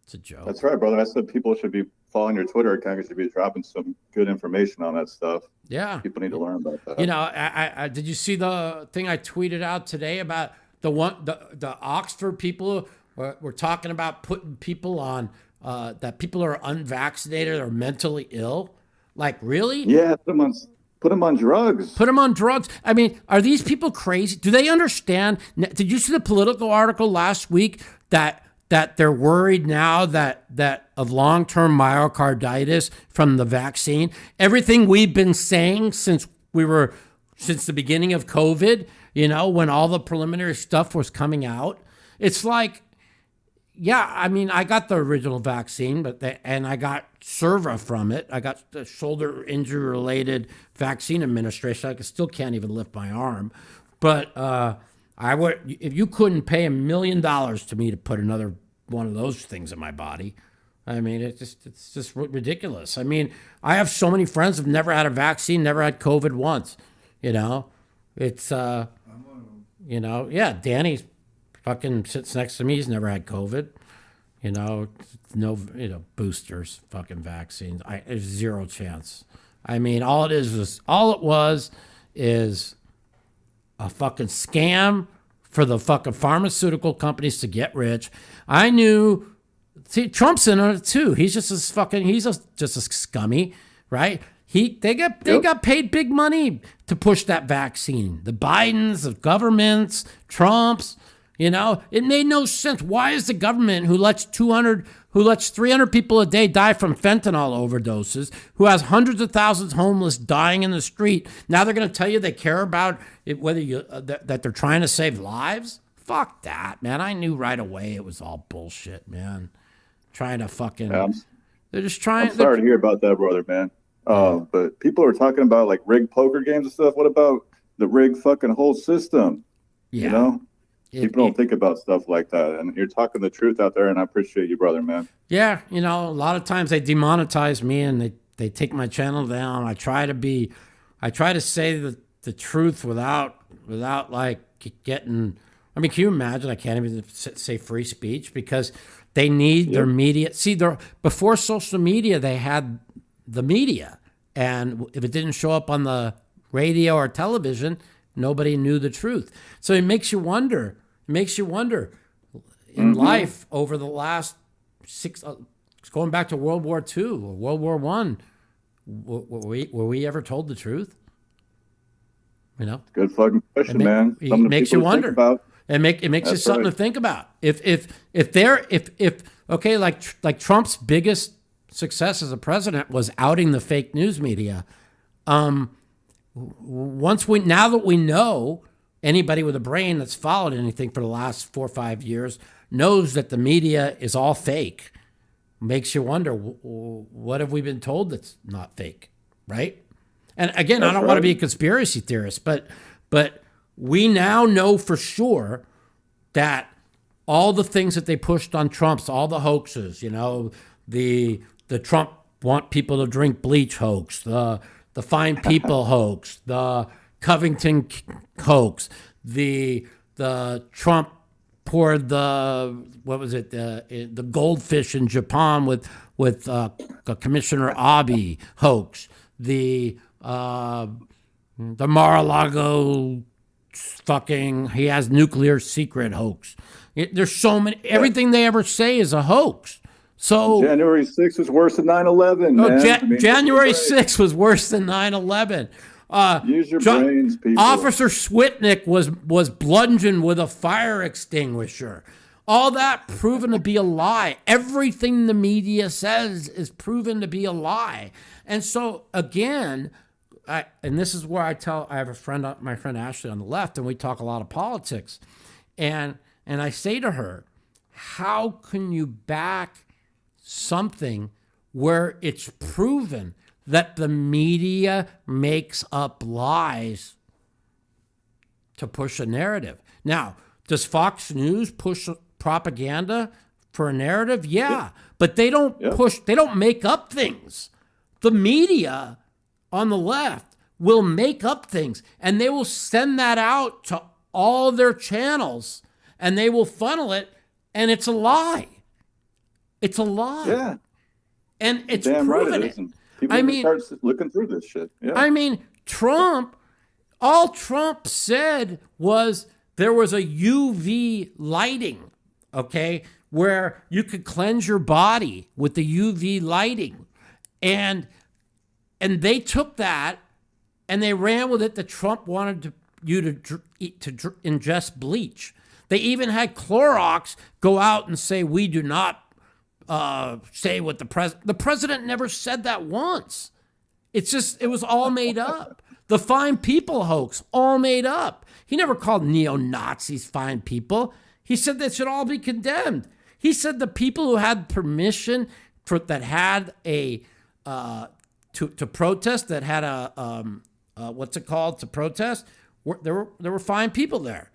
It's a joke. That's right, brother. I said people should be following your Twitter account. You should be dropping some good information on that stuff. Yeah. People need to learn about that. You know, I did you see the thing I tweeted out today about the Oxford people were talking about putting people on that people are unvaccinated or mentally ill? Like, really? Yeah, put them on drugs. Put them on drugs. I mean, are these people crazy? Do they understand? Did you see the Political article last week that they're worried now that of long-term myocarditis from the vaccine? Everything we've been saying since the beginning of COVID, you know, when all the preliminary stuff was coming out, it's like, yeah, I mean, I got the original vaccine, and I got Cerva from it. I got the shoulder injury related vaccine administration. I still can't even lift my arm. But I would, if you couldn't pay $1 million to me to put another one of those things in my body, I mean, it's just ridiculous. I mean, I have so many friends who've never had a vaccine, never had COVID once. You know, it's you know, yeah, Danny fucking sits next to me. He's never had COVID. You know, no, you know, boosters, fucking vaccines. There's zero chance. I mean, all it was is a fucking scam for the fucking pharmaceutical companies to get rich. I knew. See, Trump's in on it too. He's just just as scummy, right? They got paid big money to push that vaccine. The Bidens, the governments, Trumps. You know, it made no sense. Why is the government who lets 300 people a day die from fentanyl overdoses, who has hundreds of thousands homeless dying in the street, now they're going to tell you they care about it, whether that they're trying to save lives? Fuck that, man. I knew right away it was all bullshit, man. Trying to fucking, they're just trying. I'm sorry to hear about that, brother, man. But people are talking about like rigged poker games and stuff. What about the rigged fucking whole system? Yeah. You know? People don't think about stuff like that, and you're talking the truth out there, and I appreciate you, brother, man. Yeah, you know, a lot of times they demonetize me and they take my channel down. I try to say the truth without like getting. I mean, can you imagine? I can't even say free speech because they need their media. See, before social media, they had the media, and if it didn't show up on the radio or television, nobody knew the truth. So it makes you wonder. In life over the last going back to World War II or World War I, were we ever told the truth? You know, good fucking question, man. It makes you wonder. It makes you something to think about. If like Trump's biggest success as a president was outing the fake news media. Now that we know, anybody with a brain that's followed anything for the last 4 or 5 years knows that the media is all fake. Makes you wonder, what have we been told that's not fake, right? And again, I don't want to be a conspiracy theorist, but we now know for sure that all the things that they pushed on Trump's, all the hoaxes, the Trump want people to drink bleach hoax, the fine people hoax, the Covington hoax, the Trump poured the goldfish in Japan with Commissioner Abe hoax, the Mar-a-Lago fucking he has nuclear secret hoax. There's so many. Everything they ever say is a hoax. So January 6th was worse than 9/11. Man. January 6th was worse than 9/11. Use your brains, people. Officer Switnick was bludgeoned with a fire extinguisher. All that proven to be a lie. Everything the media says is proven to be a lie. And so again, and this is where I have a friend, my friend Ashley on the left, and we talk a lot of politics. And I say to her, how can you back something where it's proven that the media makes up lies to push a narrative? Now, does Fox News push propaganda for a narrative? Yeah. But they don't they don't make up things. The media on the left will make up things, and they will send that out to all their channels, and they will funnel it, and it's a lie. It's a lie. Yeah. And it's damn proven right it. it. People start looking through this shit. Yeah. I mean, all Trump said was there was a UV lighting, okay, where you could cleanse your body with the UV lighting. And they took that and they ran with it that Trump wanted you to ingest bleach. They even had Clorox go out and say, we do not say what the president never said that once. It's just, it was all made up. The fine people hoax, all made up. He never called neo-Nazis fine people. He said they should all be condemned. He said the people who had permission that had a to protest, that had a what's it called, to protest, there were fine people there.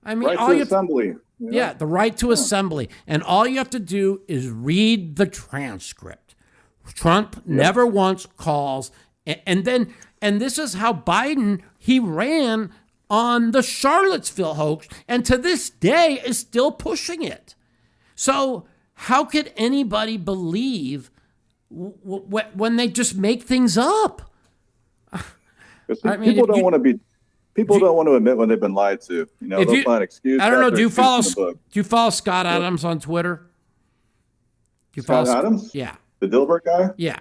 I mean, right to assembly. Yeah, the right to assembly. And all you have to do is read the transcript. Trump never once calls. And this is how Biden, he ran on the Charlottesville hoax, and to this day is still pushing it. So how could anybody believe when they just make things up? I mean, people don't want to admit when they've been lied to. They'll find excuse. I don't know. Do you follow Scott Adams on Twitter? Scott Adams? Yeah. The Dilbert guy? Yeah.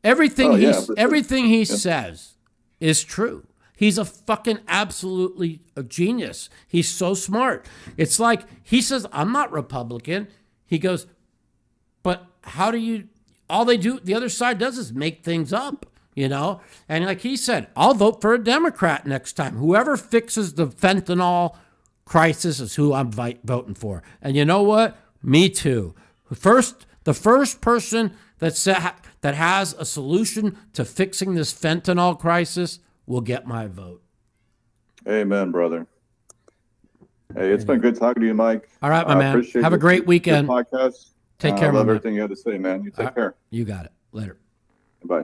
Everything he says is true. He's a fucking absolutely a genius. He's so smart. It's like he says, I'm not Republican. He goes, but how do you, all they do, the other side does is make things up, And like he said, I'll vote for a Democrat next time. Whoever fixes the fentanyl crisis is who I'm voting for. And you know what? Me too. The first person that has a solution to fixing this fentanyl crisis will get my vote. Amen, brother. Hey, it's been good talking to you, Mike. All right, my man. Have a great weekend. Podcast. Take care, I love man. everything you had to say, man. You take care. You got it. Later. Bye.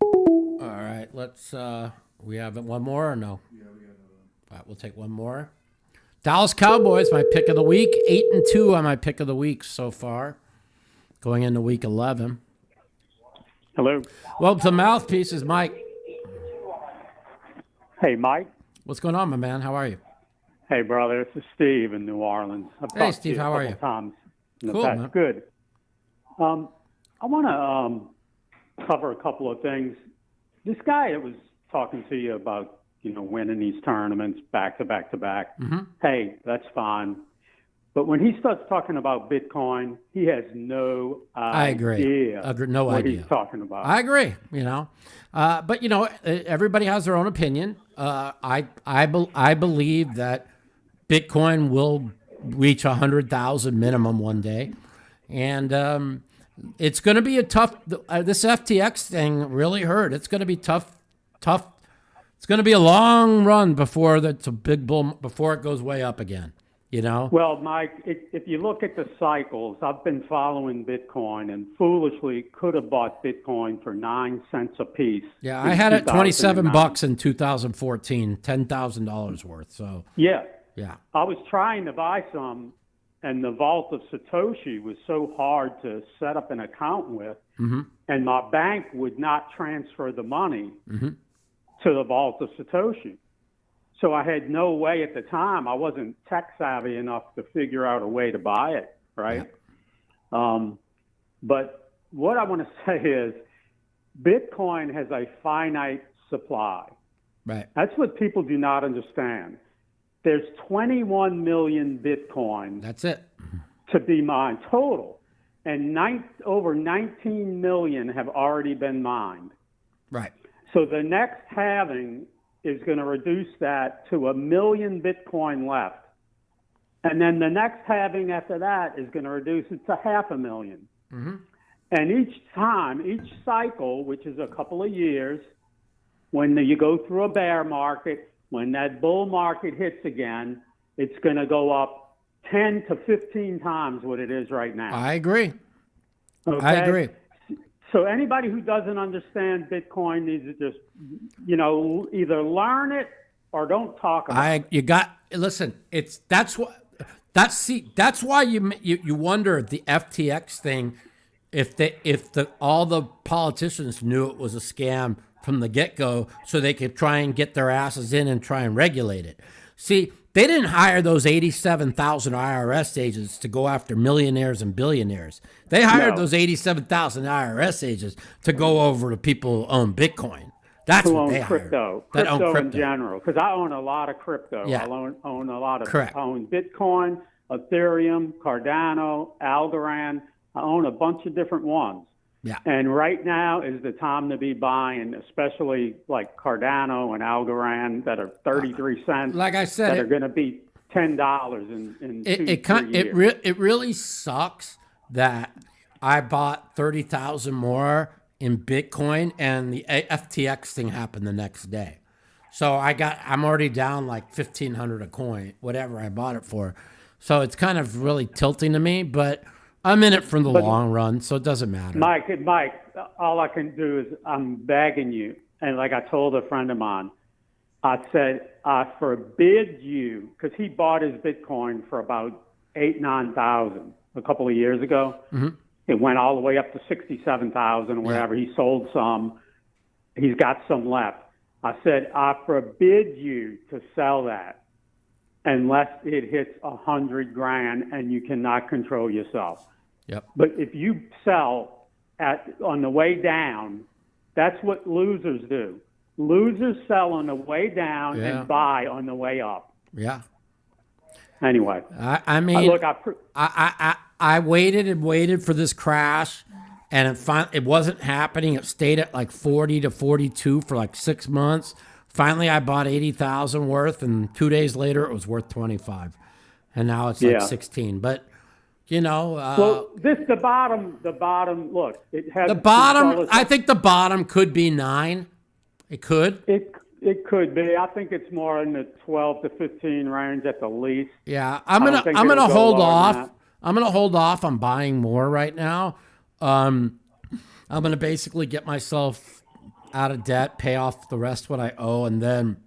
All right, let's. We have one more or no? Yeah, we got another one. All right, we'll take one more. Dallas Cowboys, my pick of the week. 8-2 on my pick of the week so far, going into week 11. Hello. Well, the Mouthpiece is Mike. Hey, Mike. What's going on, my man? How are you? Hey, brother. This is Steve in New Orleans. Hey, Steve. How are you? Times Cool, man. Good. I want to cover a couple of things. This guy that was talking to you about, winning these tournaments back to back to back. Mm-hmm. Hey, that's fine. But when he starts talking about Bitcoin, he has no idea. No idea what he's talking about. I agree. But everybody has their own opinion. I believe that Bitcoin will reach 100,000 minimum one day, and It's going to be a tough. This FTX thing really hurt. It's going to be tough. It's going to be a long run before that's a big bull before it goes way up again. You know. Well, Mike, if you look at the cycles, I've been following Bitcoin and foolishly could have bought Bitcoin for 9 cents a piece. Yeah, I had it $27 in 2014, $10,000 worth. So yeah, yeah, I was trying to buy some, and the Vault of Satoshi was so hard to set up an account with, and my bank would not transfer the money to the Vault of Satoshi. So I had no way at the time. I wasn't tech savvy enough to figure out a way to buy it, right? Yeah. But what I want to say is Bitcoin has a finite supply. Right. That's what people do not understand. There's 21 million Bitcoin. That's it. To be mined total. And over 19 million have already been mined. Right. So the next halving is going to reduce that to 1 million Bitcoin left. And then the next halving after that is going to reduce it to 500,000. And each time, each cycle, which is a couple of years, when you go through a bear market, when that bull market hits again, it's going to go up 10 to 15 times what it is right now. I agree. Okay? I agree. So anybody who doesn't understand Bitcoin needs to just, either learn it or don't talk about it. Listen, that's why you wonder the FTX thing, if all the politicians knew it was a scam from the get-go, so they could try and get their asses in and try and regulate it. See, they didn't hire those 87,000 IRS agents to go after millionaires and billionaires. They hired those 87,000 IRS agents to go over to people who own Bitcoin. That's what they crypto. Hired. That Crypto own in general, because I own a lot of crypto. Yeah. I own a lot of. Correct. I own Bitcoin, Ethereum, Cardano, Algorand. I own a bunch of different ones. Yeah. And right now is the time to be buying, especially like Cardano and Algorand that are 33 cents. Like I said, that are going to be $10 in 2-3 years. It really sucks that I bought 30,000 more in Bitcoin and the FTX thing happened the next day. So I'm already down like 1,500 a coin, whatever I bought it for. So it's kind of really tilting to me, but I'm in it for the long run, so it doesn't matter. Mike, all I can do is I'm begging you. And like I told a friend of mine, I said, I forbid you, because he bought his Bitcoin for about 8,000-9,000 a couple of years ago. It went all the way up to 67,000 or whatever. He sold some. He's got some left. I said, I forbid you to sell that unless it hits 100 grand and you cannot control yourself. Yep. But if you sell on the way down, that's what losers do. Losers sell on the way down and buy on the way up. Yeah. Anyway, I mean, look, I waited and waited for this crash, and it wasn't happening. It stayed at like 40 to 42 for like 6 months. Finally, I bought 80,000 worth, and 2 days later, it was worth 25, and now it's like 16. But well, the bottom. Look, it has the bottom. I think the bottom could be 9. It could. It could be. I think it's more in the 12 to 15 range at the least. Yeah, I'm gonna hold off. I'm gonna hold off on buying more right now. I'm gonna basically get myself out of debt, pay off the rest what I owe, and then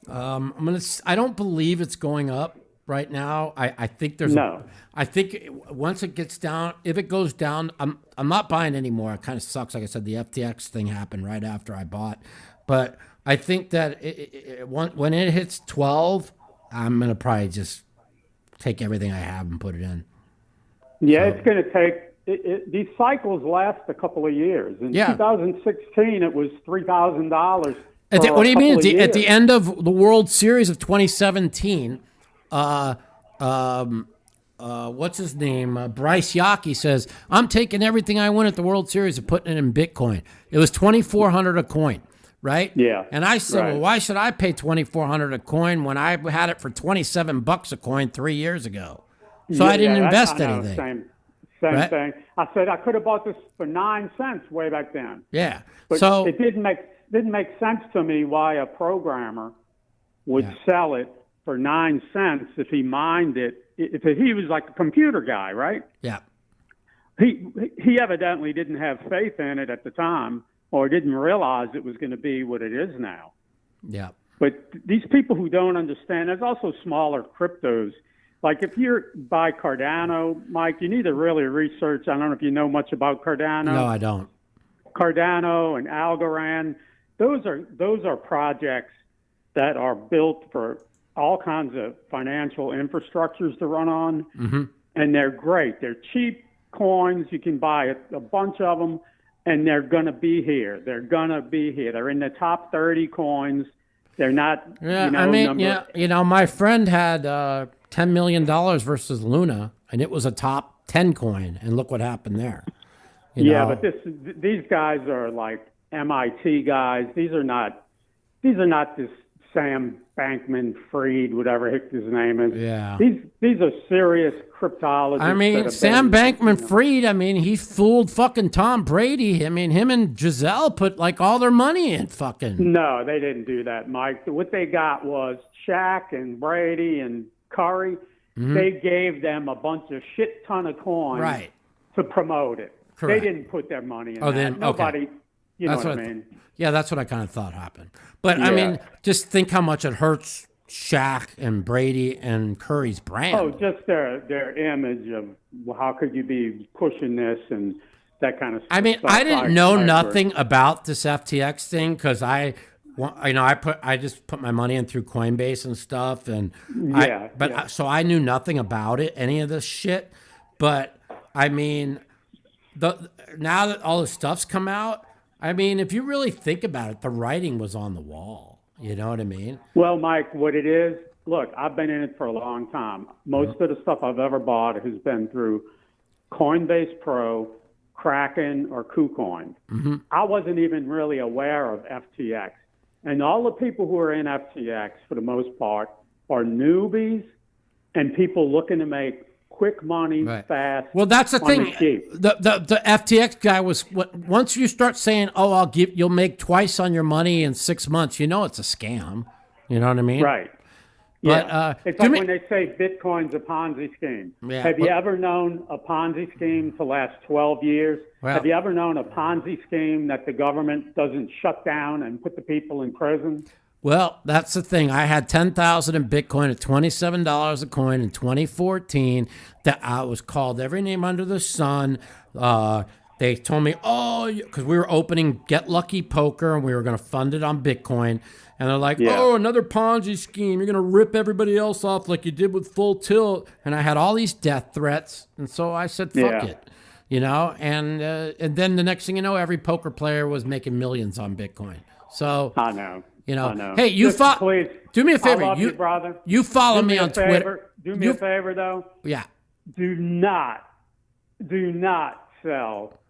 I don't believe it's going up right now. I think there's I think once it gets down, if it goes down, I'm not buying anymore. It kind of sucks. Like I said, the FTX thing happened right after I bought, but I think that when it hits 12, I'm gonna probably just take everything I have and put it in. Yeah, it's going to take. These cycles last a couple of years. In 2016, it was $3,000. What do you mean? At the end of the World Series of 2017, what's his name? Bryce Yockey says, "I'm taking everything I win at the World Series and putting it in Bitcoin." It was $2,400 a coin, right? Yeah. And I said, "Well, why should I pay $2,400 a coin when I had it for $27 a coin 3 years ago?" So I didn't invest anything. Same Right. thing. I said I could have bought this for 9 cents way back then. Yeah. But So it didn't make sense to me why a programmer would sell it for 9 cents if he mined it. If he was like a computer guy, right? yeah. He evidently didn't have faith in it at the time, or didn't realize it was going to be what it is now. Yeah. But these people who don't understand, there's also smaller cryptos. Like if you're by Cardano, Mike, you need to really research. I don't know if you know much about Cardano. No, I don't. Cardano and Algorand, those are projects that are built for all kinds of financial infrastructures to run on, and they're great. They're cheap coins. You can buy a bunch of them, and they're going to be here. They're going to be here. They're in the top 30 coins. They're not, Yeah, you know, I mean, number. yeah, you know, my friend had $10 million versus Luna, and it was a top 10 coin, and look what happened there. You know? But these guys are like MIT guys. These are not this Sam Bankman-Fried, whatever heck his name is. Yeah. These are serious cryptologists. I mean, Sam Bankman-Fried, I mean, he fooled fucking Tom Brady. I mean, him and Giselle put like all their money in fucking. No, they didn't do that, Mike. What they got was Shaq and Brady and Curry. They gave them a bunch of shit ton of coins Right. to promote it. Correct. They didn't put their money in Oh, that. then, Nobody, okay. you know That's what I mean? Yeah, that's what I kind of thought happened. But I Yeah. mean, just think how much it hurts Shaq and Brady and Curry's brand. Oh, just their image of, well, how could you be pushing this and that kind of stuff. I mean, I didn't know nothing about this FTX thing because I just put my money in through Coinbase and stuff, and so I knew nothing about it, any of this shit. But I mean, now that all this stuff's come out, I mean, if you really think about it, the writing was on the wall. You know what I mean? Well, Mike, what it is, look, I've been in it for a long time. Most of the stuff I've ever bought has been through Coinbase Pro, Kraken, or KuCoin. I wasn't even really aware of FTX. And all the people who are in FTX, for the most part, are newbies and people looking to make quick money, fast. Well, that's the thing. Cheap. The FTX guy was once you start saying, "Oh, you'll make twice on your money in 6 months," you know it's a scam. You know what I mean? Right. But, Yeah. It's like when they say Bitcoin's a Ponzi scheme. Yeah, Have you ever known a Ponzi scheme to last 12 years? Well- Have you ever known a Ponzi scheme that the government doesn't shut down and put the people in prison? Well, that's the thing. I had 10,000 in Bitcoin at $27 a coin in 2014. That I was called every name under the sun. They told me, because we were opening Get Lucky Poker and we were going to fund it on Bitcoin. And they're like, another Ponzi scheme. You're going to rip everybody else off like you did with Full Tilt. And I had all these death threats. And so I said, fuck it. You know, and then the next thing you know, every poker player was making millions on Bitcoin. So I know. You know, I know. hey, you please do me a favor. I love you, brother. You follow Do me on Twitter. Do me a favor, though. Yeah. Do not sell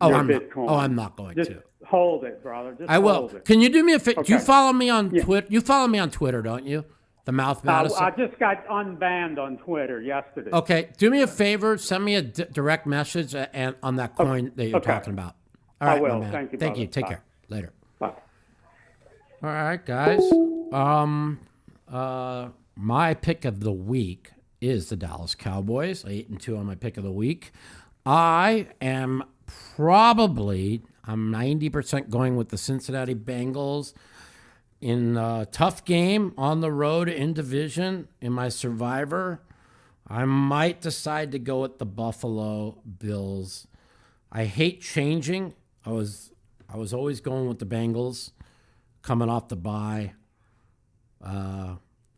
your Bitcoin. I'm not going Just to. hold it, brother. Just I will. hold it. Can you do me a favor? Okay. You follow me on Twitter. You follow me on Twitter, don't you? The Mouth Madison. I just got unbanned on Twitter yesterday. Okay. Do me a favor. Send me a direct message and on that coin that you're talking about. All right, I will. my man. Thank you. Thank brother. you. Take Bye. care. Later. Bye. All right, guys. My pick of the week is the Dallas Cowboys. 8-2 on my pick of the week. I'm 90% going with the Cincinnati Bengals in a tough game on the road in division in my survivor. I might decide to go with the Buffalo Bills. I hate changing. I was always going with the Bengals coming off the bye.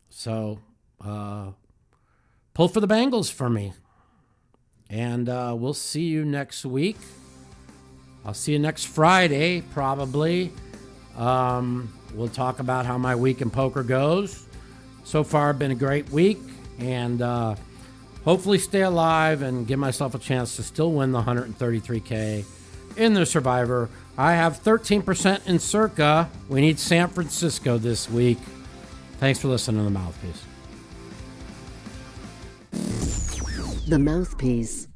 So pull for the Bengals for me. And we'll see you next week. I'll see you next Friday, probably. We'll talk about how my week in poker goes. So far, been a great week. And hopefully stay alive and give myself a chance to still win the $133K in the Survivor. I have 13% in Circa. We need San Francisco this week. Thanks for listening to The Mouthpiece. The Mouthpiece.